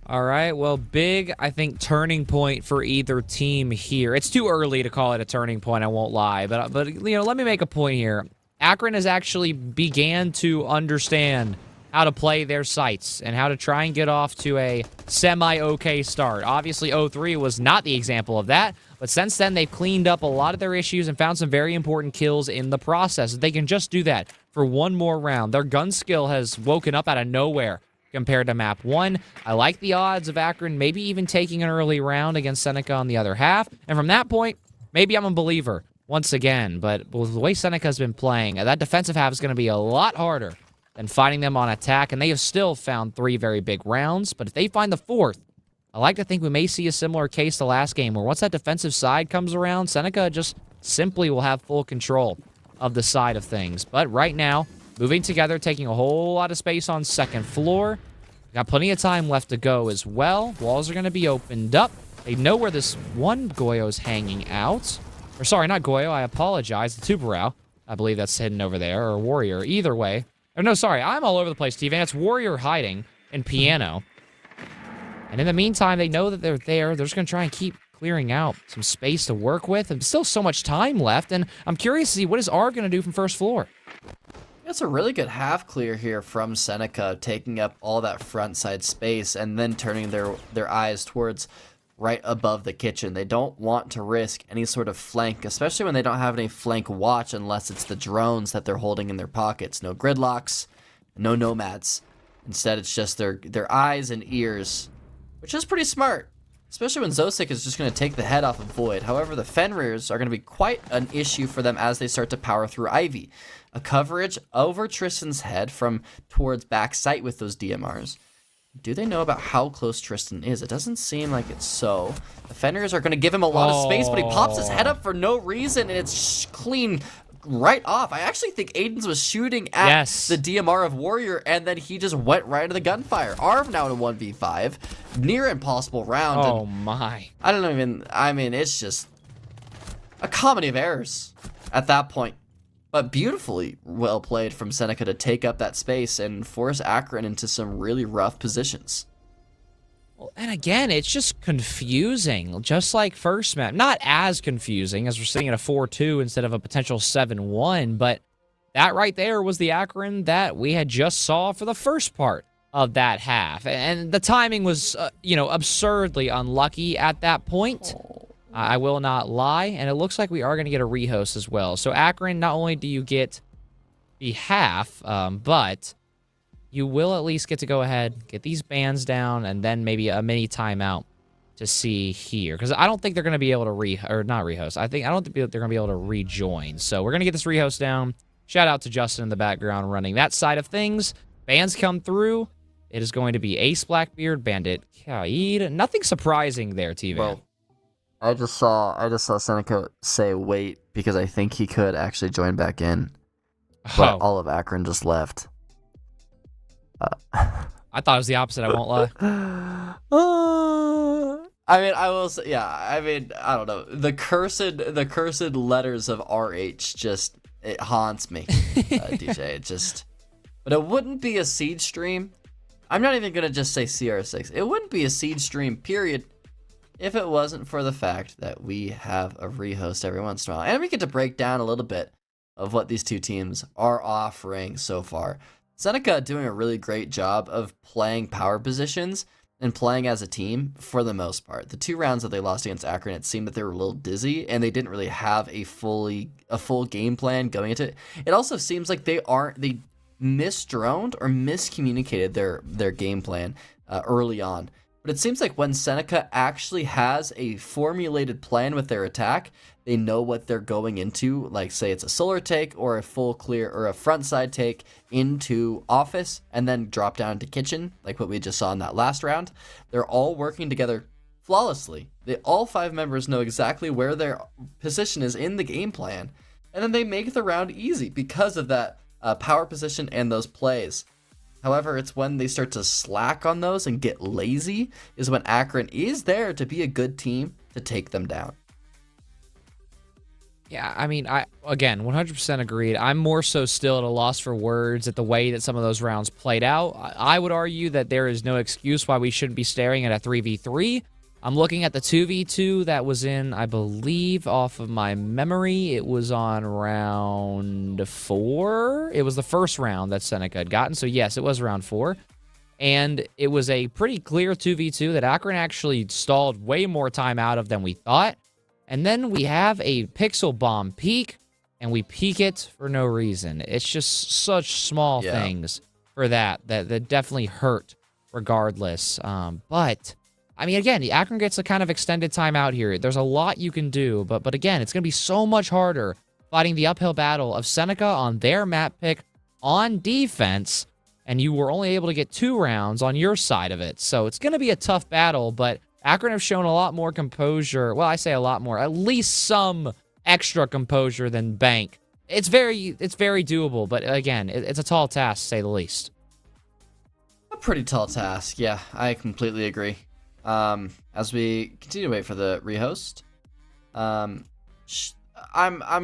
All right, well, big, I think, turning point for either team here. It's too early to call it a turning point, I won't lie, but let me make a point here. Akron has actually began to understand how to play their sites and how to try and get off to a semi-okay start. Obviously, 03 was not the example of that, but since then, they've cleaned up a lot of their issues and found some very important kills in the process. If they can just do that for 1 more round, their gun skill has woken up out of nowhere compared to map 1. I like the odds of Akron maybe even taking an early round against Seneca on the other half, and from that point, maybe I'm a believer once again, but with the way Seneca's been playing, that defensive half is going to be a lot harder than fighting them on attack, and they have still found 3 very big rounds, but if they find the 4th, I like to think we may see a similar case to last game, where once that defensive side comes around, Seneca just simply will have full control of the side of things. But right now, moving together, taking a whole lot of space on second floor. Got plenty of time left to go as well. Walls are going to be opened up. They know where this one Goyo's hanging out. Or sorry, not Goyo, I apologize. The Tubarao. I believe that's hidden over there, or Warrior. Either way. Or no, sorry, I'm all over the place, Steve. And it's Warrior hiding in Piano. And in the meantime, they know that they're there. They're just going to try and keep clearing out some space to work with. And still so much time left. And I'm curious to see what is Arv going to do from first floor. It's a really good half clear here from Seneca, taking up all that front side space and then turning their eyes towards right above the kitchen. They don't want to risk any sort of flank, especially when they don't have any flank watch unless it's the drones that they're holding in their pockets. No gridlocks, no nomads. Instead, it's just their eyes and ears, which is pretty smart, especially when Zosik is just going to take the head off of Void. However, the Fenrirs are going to be quite an issue for them as they start to power through Ivy. A coverage over Tristan's head from towards back sight with those DMRs. Do they know about how close Tristan is? It doesn't seem like it's so. The Fenrirs are going to give him a lot of space, but he pops his head up for no reason, and it's clean right off. I actually think Aiden's was shooting at the DMR of Warrior, and then he just went right into the gunfire. Arv now in a 1v5. Near impossible round. Oh, my. I mean, it's just a comedy of errors at that point. But beautifully well played from Seneca to take up that space and force Akron into some really rough positions. Well, and again, it's just confusing, just like first map. Not as confusing as we're sitting at a 4-2 instead of a potential 7-1, but that right there was the Akron that we had just saw for the first part of that half. And the timing was, absurdly unlucky at that point. I will not lie, and it looks like we are going to get a rehost as well. So Akron, not only do you get the half, but you will at least get to go ahead, get these bans down, and then maybe a mini timeout to see here. Because I don't think they're going to be able to not rehost. I don't think they're going to be able to rejoin. So we're going to get this rehost down. Shout out to Justin in the background running that side of things. Bans come through. It is going to be Ace Blackbeard, Bandit Kaid. Nothing surprising there, T-Van. Well, I just saw Seneca say wait because I think he could actually join back in. But all of Akron just left. I thought it was the opposite, I won't lie. I mean, I will say, yeah, I mean, I don't know. The cursed letters of RH just, it haunts me, DJ. It just, but it wouldn't be a Siege stream. I'm not even going to just say CR6. It wouldn't be a Siege stream, period, if it wasn't for the fact that we have a rehost every once in a while. And we get to break down a little bit of what these two teams are offering so far. Seneca doing a really great job of playing power positions and playing as a team for the most part. The 2 rounds that they lost against Akron, it seemed that they were a little dizzy and they didn't really have a full game plan going into it. It also seems like they misdroned or miscommunicated their game plan early on. But it seems like when Seneca actually has a formulated plan with their attack, they know what they're going into, like say it's a solar take or a full clear or a front side take into office and then drop down to kitchen, like what we just saw in that last round. They're all working together flawlessly. All 5 members know exactly where their position is in the game plan, and then they make the round easy because of that power position and those plays. However, it's when they start to slack on those and get lazy is when Akron is there to be a good team to take them down. Yeah, I mean, again, 100% agreed. I'm more so still at a loss for words at the way that some of those rounds played out. I would argue that there is no excuse why we shouldn't be staring at a 3v3. I'm looking at the 2v2 that was in, I believe, off of my memory, it was on round 4. It was the first round that Seneca had gotten, so yes, it was round 4. And it was a pretty clear 2v2 that Akron actually stalled way more time out of than we thought. And then we have a pixel bomb peak, and we peak it for no reason. It's just such small things for that definitely hurt regardless. But I mean, again, Akron gets a kind of extended timeout here. There's a lot you can do, but again, it's going to be so much harder fighting the uphill battle of Seneca on their map pick on defense, and you were only able to get 2 rounds on your side of it. So it's going to be a tough battle, but Akron have shown a lot more composure. Well, I say a lot more, at least some extra composure than Bank. It's very doable, but again, it's a tall task, to say the least. A pretty tall task, yeah, I completely agree. As we continue to wait for the rehost, I'm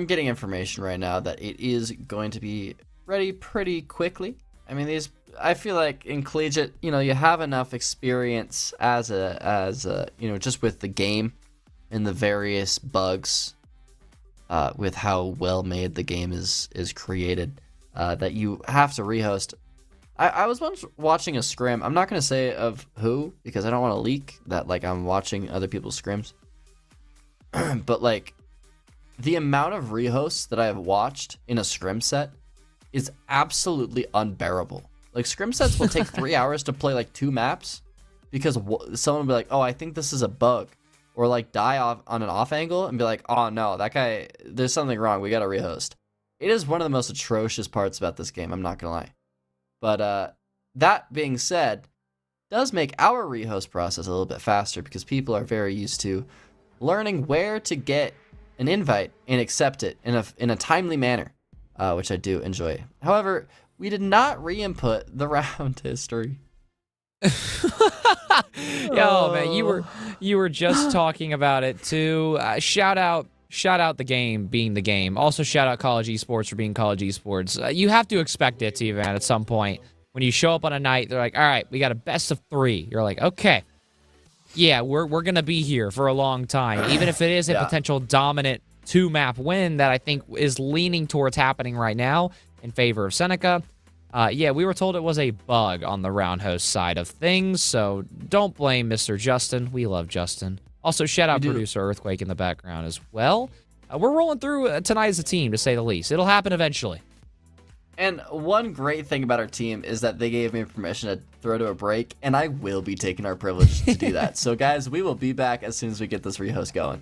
getting information right now that it is going to be ready pretty quickly. I mean, I feel like in collegiate, you have enough experience as a just with the game and the various bugs, with how well made the game is created, that you have to rehost. I was once watching a scrim. I'm not going to say of who because I don't want to leak that, like, I'm watching other people's scrims. But, like, the amount of rehosts that I have watched in a scrim set is absolutely unbearable. Like, scrim sets will take 3 hours to play, like, 2 maps because someone will be like, oh, I think this is a bug. Or, like, die off on an off angle and be like, oh, no, that guy, there's something wrong. We got to rehost. It is one of the most atrocious parts about this game. I'm not going to lie. But that being said, does make our rehost process a little bit faster because people are very used to learning where to get an invite and accept it in a timely manner, which I do enjoy. However, we did not re-input the round history. Yo, man, you were just talking about it too. Shout out the game being the game. Also, shout out College Esports for being College Esports. You have to expect it, T-Van, at some point. When you show up on a night, they're like, all right, we got a best of 3. You're like, okay. Yeah, we're going to be here for a long time. Even if it is a potential dominant 2-map win that I think is leaning towards happening right now in favor of Seneca. Yeah, we were told it was a bug on the round host side of things, so don't blame Mr. Justin. We love Justin. Also, shout out producer Earthquake in the background as well. We're rolling through tonight as a team, to say the least. It'll happen eventually. And one great thing about our team is that they gave me permission to throw to a break, and I will be taking our privilege to do that. So guys, we will be back as soon as we get this rehost going.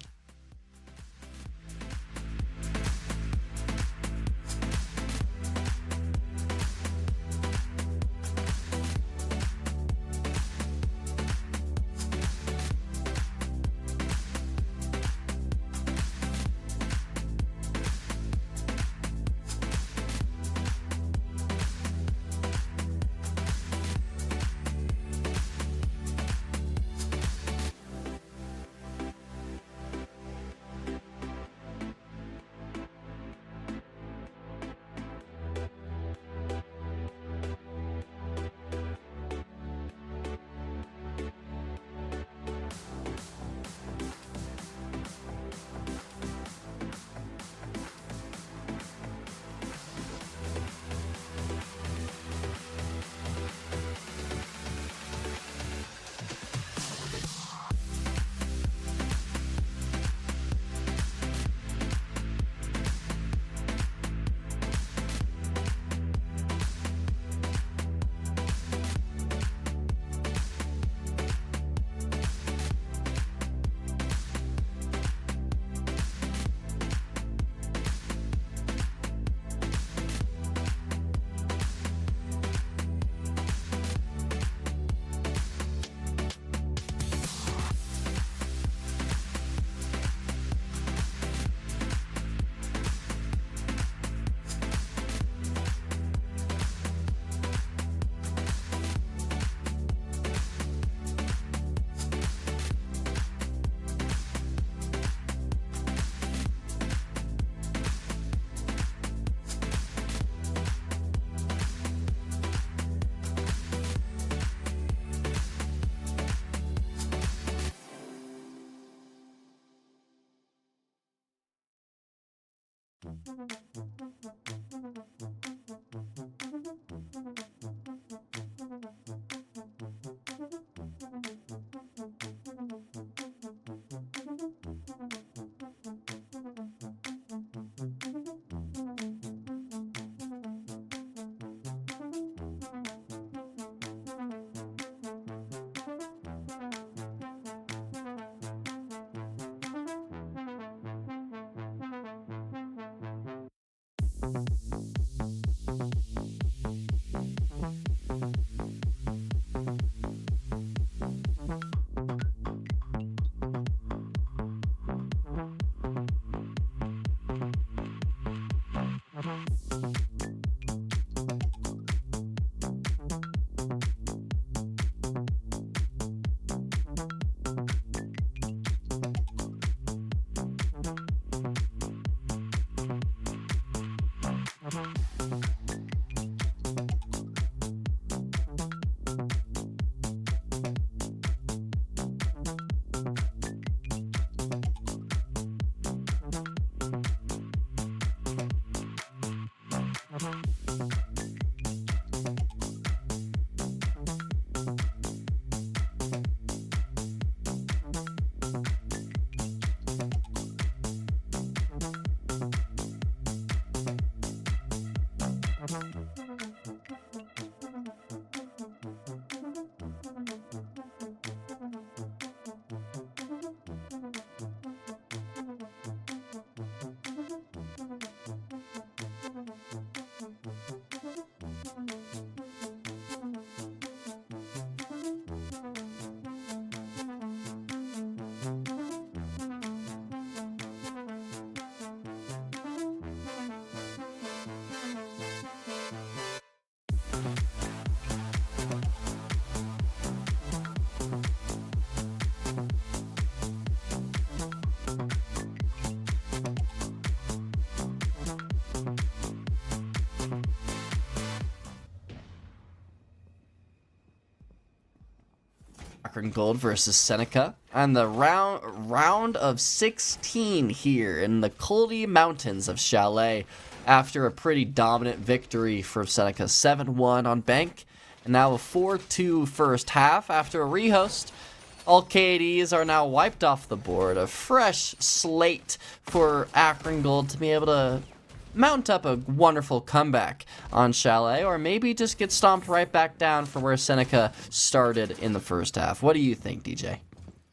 Akron Gold versus Seneca, and the round of 16 here in the Coldy Mountains of Chalet after a pretty dominant victory for Seneca 7-1 on bank, and now a 4-2 first half after a rehost. All KDs are now wiped off the board. A fresh slate for Akron Gold to be able to mount up a wonderful comeback on Chalet, or maybe just get stomped right back down from where Seneca started in the first half. What do you think, DJ?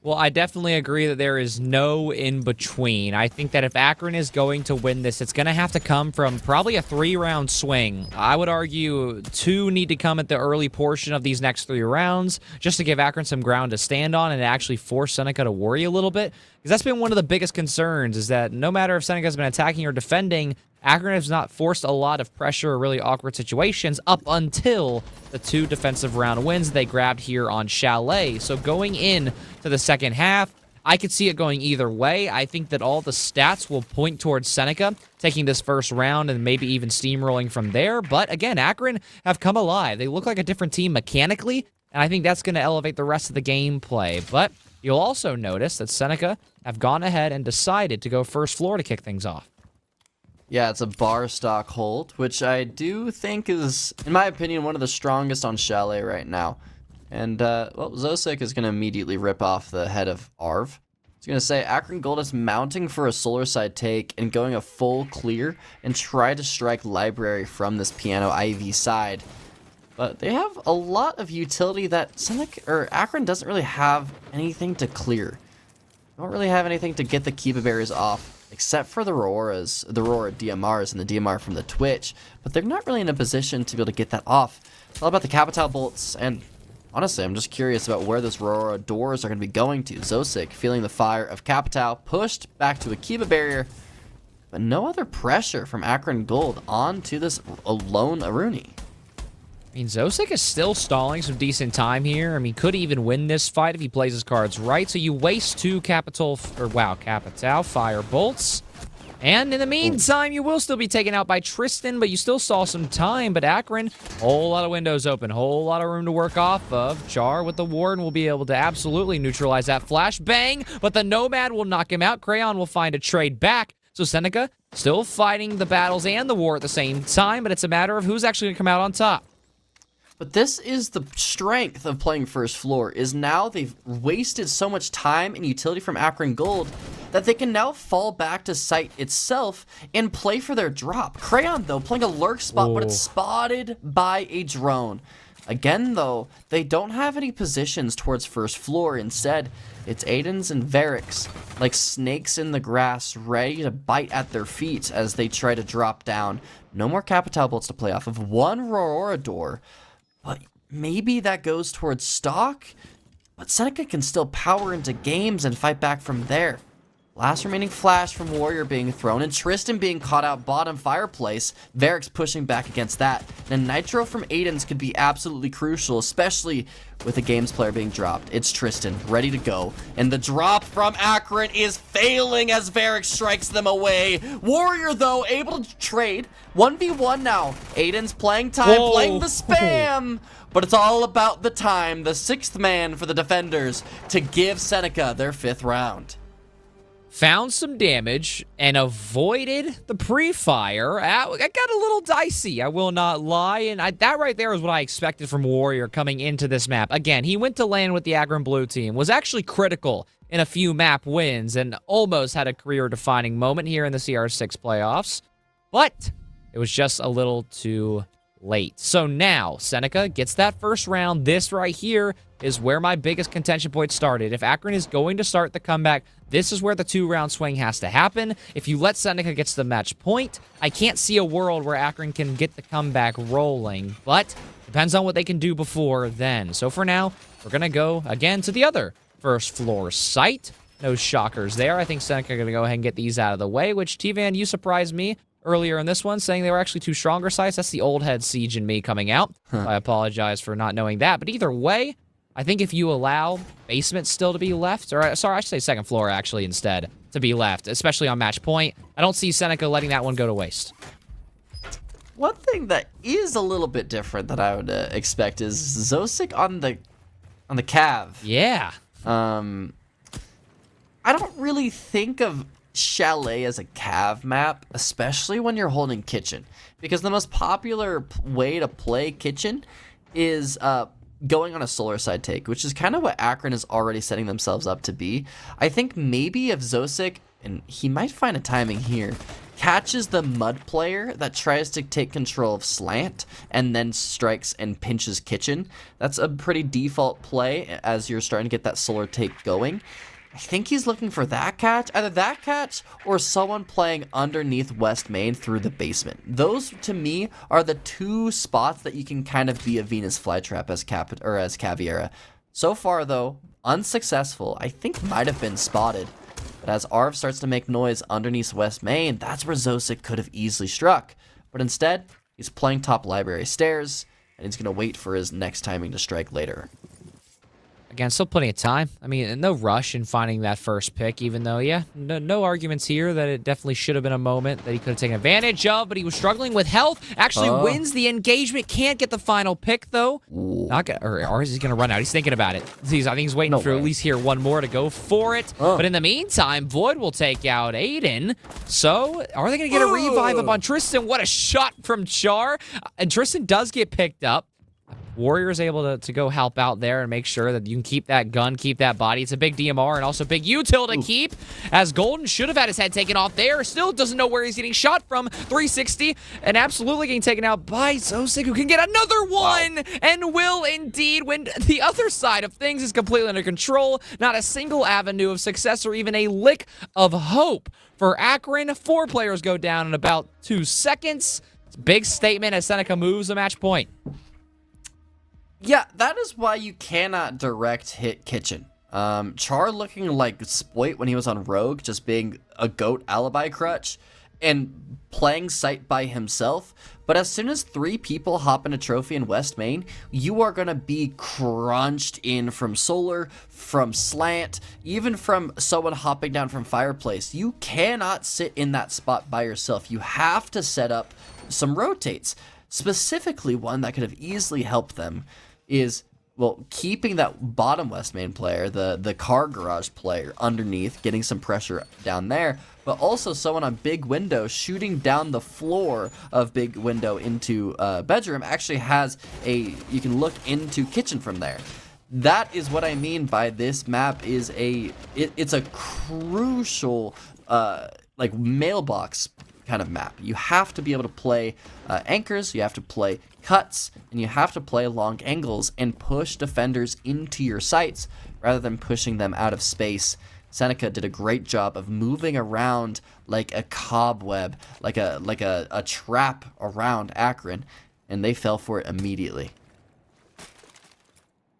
Well, I definitely agree that there is no in-between. I think that if Akron is going to win this, it's going to have to come from probably a 3-round swing. I would argue 2 need to come at the early portion of these next 3 rounds just to give Akron some ground to stand on and actually force Seneca to worry a little bit. Because that's been one of the biggest concerns, is that no matter if Seneca's been attacking or defending, Akron has not forced a lot of pressure or really awkward situations up until the 2 defensive round wins they grabbed here on Chalet. So going in to the second half, I could see it going either way. I think that all the stats will point towards Seneca taking this first round and maybe even steamrolling from there. But again, Akron have come alive. They look like a different team mechanically, and I think that's going to elevate the rest of the gameplay. But you'll also notice that Seneca have gone ahead and decided to go first floor to kick things off. Yeah, it's a bar stock hold, which I do think is, in my opinion, one of the strongest on Chalet right now. And, well, Zosik is going to immediately rip off the head of Arv. He's going to say Akron Gold is mounting for a solar side take and going a full clear and try to strike Library from this Piano Ivy side. But they have a lot of utility that Akron doesn't really have anything to clear. They don't really have anything to get the Kiba Berries off, except for the Aurora DMRs and the DMR from the Twitch, but they're not really in a position to be able to get that off. It's all about the Capital bolts, and honestly, I'm just curious about where those Aurora doors are going to be going to. Zosik feeling the fire of Capital, pushed back to a Kiba barrier, but no other pressure from Akron Gold onto this lone Aruni. I mean, Zosik is still stalling some decent time here. I mean, could even win this fight if he plays his cards right. So you waste 2 Capital Fire Bolts. And in the meantime, you will still be taken out by Tristan, but you still saw some time. But Akron, whole lot of windows open, whole lot of room to work off of. Char with the Warden will be able to absolutely neutralize that flashbang, but the Nomad will knock him out. Crayon will find a trade back. So Seneca still fighting the battles and the war at the same time, but it's a matter of who's actually going to come out on top. But this is the strength of playing first floor, is now they've wasted so much time and utility from Akron Gold that they can now fall back to site itself and play for their drop. Crayon, though, playing a lurk spot, but it's spotted by a drone. Again, though, they don't have any positions towards first floor. Instead, it's Aiden's and Varric's, like snakes in the grass, ready to bite at their feet as they try to drop down. No more Capital Bolts to play off of. 1 Aurora door. But maybe that goes towards stock, but Seneca can still power into games and fight back from there. Last remaining flash from Warrior being thrown, and Tristan being caught out bottom fireplace. Varric's pushing back against that. And Nitro from Aiden's could be absolutely crucial, especially with a games player being dropped. It's Tristan, ready to go. And the drop from Akron is failing as Varric strikes them away. Warrior, though, able to trade. 1v1 now. Aiden's playing time, playing the spam. But it's all about the time, the 6th man for the defenders to give Seneca their 5th round. Found some damage and avoided the pre-fire. It got a little dicey, I will not lie. And that right there is what I expected from Warrior coming into this map. Again, he went to land with the Akron Blue team, was actually critical in a few map wins, and almost had a career-defining moment here in the CR6 playoffs. But it was just a little too late. So now, Seneca gets that first round. This right here is where my biggest contention point started. If Akron is going to start the comeback, this is where the 2-round swing has to happen. If you let Seneca get to the match point, I can't see a world where Akron can get the comeback rolling, but depends on what they can do before then. So for now, we're going to go again to the other first floor site. No shockers there. I think Seneca are going to go ahead and get these out of the way, which T-Van, you surprised me earlier in this one, saying they were actually 2 stronger sites. That's the old head siege in me coming out. I apologize for not knowing that. But either way, I think if you allow basement still to be left, or sorry, I should say second floor actually instead, to be left, especially on match point, I don't see Seneca letting that one go to waste. One thing that is a little bit different that I would expect is Zosik on the Cav. Yeah. I don't really think of Chalet as a Cav map, especially when you're holding Kitchen, because the most popular way to play Kitchen is going on a solar side take, which is kind of what Akron is already setting themselves up to be. I think maybe if Zosik, and he might find a timing here, catches the mud player that tries to take control of slant and then strikes and pinches kitchen. That's a pretty default play as you're starting to get that solar take going. I think he's looking for that catch, either that catch or someone playing underneath West Main through the basement. Those, to me, are the two spots that you can kind of be a Venus flytrap as as Caveira. So far, though, unsuccessful. I think might have been spotted. But as Arv starts to make noise underneath West Main, that's where Zosic could have easily struck. But instead, he's playing top library stairs, and he's going to wait for his next timing to strike later. Again, still plenty of time. I mean, no rush in finding that first pick, even though, yeah, no arguments here that it definitely should have been a moment that he could have taken advantage of, but he was struggling with health. Actually wins the engagement. Can't get the final pick, though. Or is he going to run out? He's thinking about it. I think he's waiting for at least here one more to go for it. But in the meantime, Void will take out Aiden. So, are they going to get a revive up on Tristan? What a shot from Char. And Tristan does get picked up. Warrior is able to go help out there and make sure that you can keep that gun, keep that body. It's a big DMR and also big util to keep, as Golden should have had his head taken off there. Still doesn't know where he's getting shot from. 360 and absolutely getting taken out by Zosic, who can get another one and will indeed when the other side of things is completely under control. Not a single avenue of success or even a lick of hope for Akron. 4 players go down in about 2 seconds. It's a big statement as Seneca moves the match point. Yeah, that is why you cannot direct hit kitchen. Char looking like Spoit when he was on Rogue, just being a goat alibi crutch and playing sight by himself. But as soon as 3 people hop in a trophy in West Main, you are going to be crunched in from solar, from slant, even from someone hopping down from fireplace. You cannot sit in that spot by yourself. You have to set up some rotates. Specifically, one that could have easily helped them is, well, keeping that bottom West Main player, the car garage player underneath, getting some pressure down there, but also someone on Big Window shooting down the floor of Big Window into bedroom actually has you can look into kitchen from there. That is what I mean by this map is it's a crucial like mailbox kind of map. You have to be able to play anchors, you have to play cuts, and you have to play long angles and push defenders into your sights rather than pushing them out of space. Seneca did a great job of moving around like a cobweb, like a trap around Akron, and they fell for it immediately.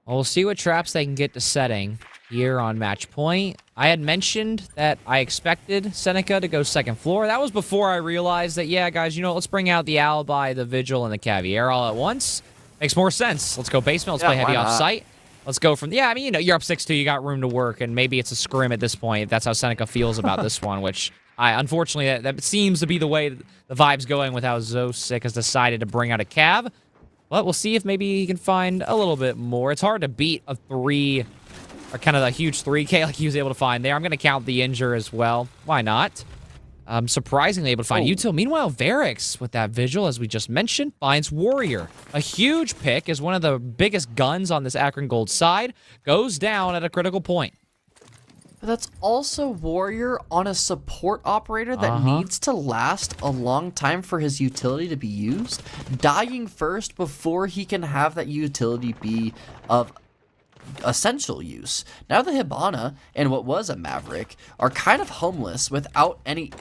Well, we'll see what traps they can get to setting here on match point. I had mentioned that I expected Seneca to go second floor. That was before I realized that, yeah, guys, let's bring out the Alibi, the Vigil, and the Caveira all at once. Makes more sense. Let's go basement. Let's play heavy off-site. Let's go from, you're up 6-2. You got room to work, and maybe it's a scrim at this point. That's how Seneca feels about this one, which unfortunately, that seems to be the way the vibe's going with how Zosic has decided to bring out a Cav. But we'll see if maybe he can find a little bit more. It's hard to beat a 3, or kind of a huge 3K like he was able to find there. I'm going to count the injure as well. Why not? Surprisingly able to find util. Meanwhile, Varix, with that Vigil, as we just mentioned, finds Warrior. A huge pick as one of the biggest guns on this Akron Gold side. Goes down at a critical point. But that's also Warrior on a support operator that needs to last a long time for his utility to be used. Dying first before he can have that utility be of essential use. Now the Hibana and what was a Maverick are kind of homeless without any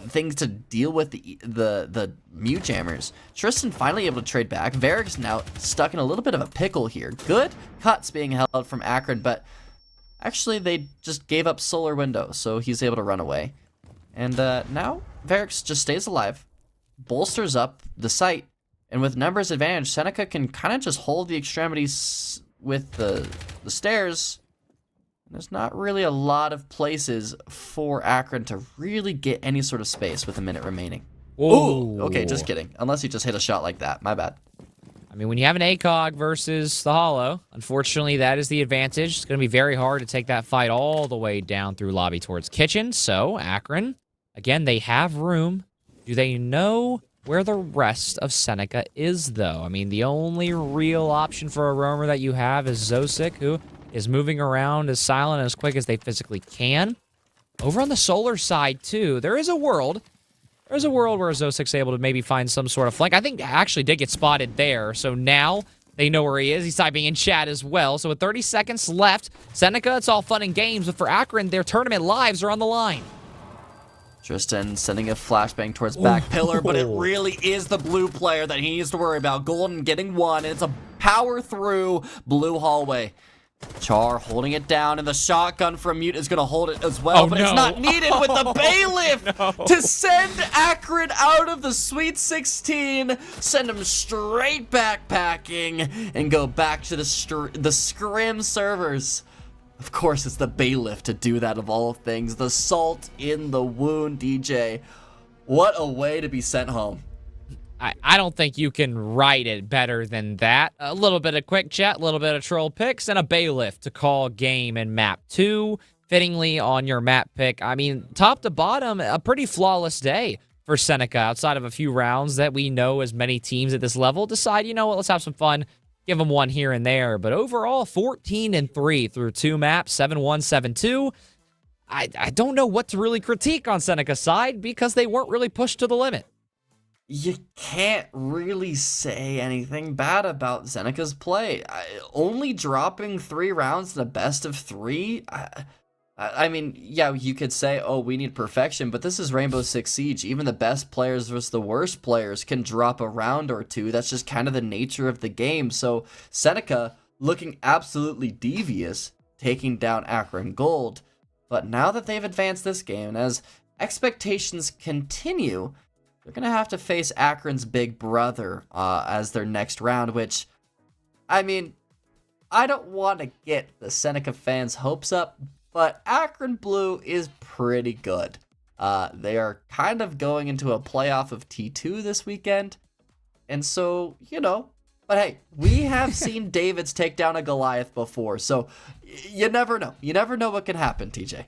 things to deal with the mute jammers. Tristan finally able to trade back. Varix now stuck in a little bit of a pickle here. Good cuts being held from Akron, but actually they just gave up solar window, so he's able to run away. And now Varix just stays alive, bolsters up the site, and with numbers advantage, Seneca can kind of just hold the extremities with the stairs. There's not really a lot of places for Akron to really get any sort of space with a minute remaining. Ooh, okay, just kidding. Unless he just hit a shot like that. My bad. I mean, when you have an ACOG versus the Hollow, unfortunately, that is the advantage. It's going to be very hard to take that fight all the way down through lobby towards kitchen. So, Akron, again, they have room. Do they know where the rest of Seneca is, though? I mean, the only real option for a roamer that you have is Zosic, who is moving around as silent and as quick as they physically can. Over on the solar side, too, there is a world there's a world where Zosic's able to maybe find some sort of flank. I think actually did get spotted there, so now they know where he is. He's typing in chat as well. So with 30 seconds left, Seneca, it's all fun and games, but for Akron, their tournament lives are on the line. Tristan sending a flashbang towards back pillar, but it really is the blue player that he needs to worry about. Golden getting one, and it's a power through blue hallway. Char holding it down, and the shotgun from Mute is going to hold it as well, but it's not needed with the bailiff to send Akron out of the Sweet 16, send him straight backpacking, and go back to the scrim servers. Of course, it's the bailiff to do that of all things. The salt in the wound, DJ. What a way to be sent home. I don't think you can write it better than that. A little bit of quick chat, a little bit of troll picks, and a bailiff to call game in map 2. Fittingly on your map pick. I mean, top to bottom, a pretty flawless day for Seneca outside of a few rounds that we know as many teams at this level decide, you know what, let's have some fun. Give them one here and there. But overall, 14-3 through 2 maps, 7-1, 7-2. I don't know what to really critique on Seneca's side because they weren't really pushed to the limit. You can't really say anything bad about Seneca's play. Only dropping 3 rounds in a best of 3? I mean, yeah, you could say, oh, we need perfection, but this is Rainbow Six Siege. Even the best players versus the worst players can drop a round or 2. That's just kind of the nature of the game. So Seneca looking absolutely devious, taking down Akron Gold. But now that they've advanced this game, and as expectations continue, they're going to have to face Akron's big brother as their next round, which, I mean, I don't want to get the Seneca fans' hopes up, but Akron Blue is pretty good. They are kind of going into a playoff of T2 this weekend, and so, you know, but hey, we have seen Davids take down a Goliath before, so you never know. You never know what can happen, TJ.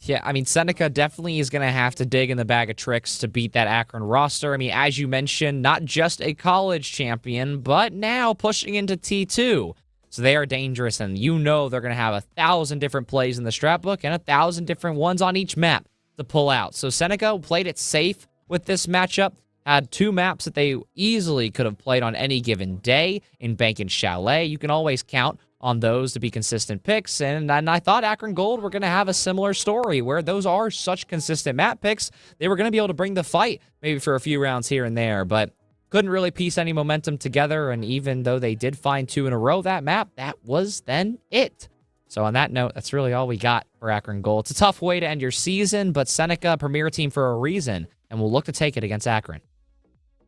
Yeah, I mean, Seneca definitely is going to have to dig in the bag of tricks to beat that Akron roster. I mean, as you mentioned, not just a college champion, but now pushing into T2. So they are dangerous, and you know they're going to have 1,000 different plays in the strat book and 1,000 different ones on each map to pull out. So Seneca played it safe with this matchup, had 2 maps that they easily could have played on any given day in Bank and Chalet. You can always count on those to be consistent picks, and I thought Akron Gold were going to have a similar story where those are such consistent map picks. They were going to be able to bring the fight maybe for a few rounds here and there, but couldn't really piece any momentum together, and even though they did find 2 in a row that map, that was then it. So on that note, that's really all we got for Akron Gold. It's a tough way to end your season, but Seneca, premier team for a reason, and we'll look to take it against Akron.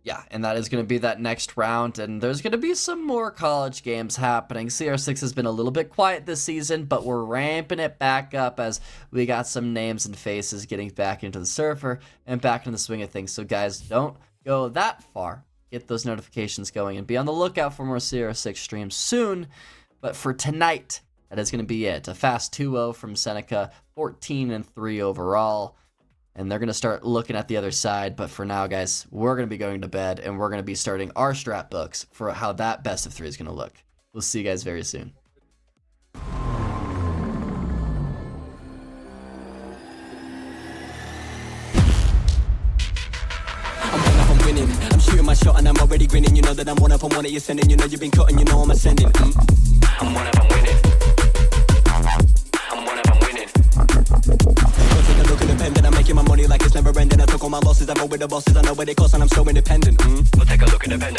Yeah, and that is going to be that next round, and there's going to be some more college games happening. CR6 has been a little bit quiet this season, but we're ramping it back up as we got some names and faces getting back into the server and back into the swing of things. So guys, don't go that far. Get those notifications going and be on the lookout for more CR6 streams soon. But for tonight, that is going to be it. A fast 2-0 from Seneca, 14-3 overall. And they're going to start looking at the other side. But for now, guys, we're going to be going to bed, and we're going to be starting our strat books for how that best of 3 is going to look. We'll see you guys very soon. I'm shooting my shot and I'm already grinning. You know that I'm one up on one of you sending. You know you've been cutting, you know I'm ascending. I'm one up, I'm winning. I'm one up, I'm winning. Go take a look at the pen that I'm making my money like it's never ending. I took all my losses, I roll with the bosses. I know where they cost and I'm so independent. We'll take a look at the pen.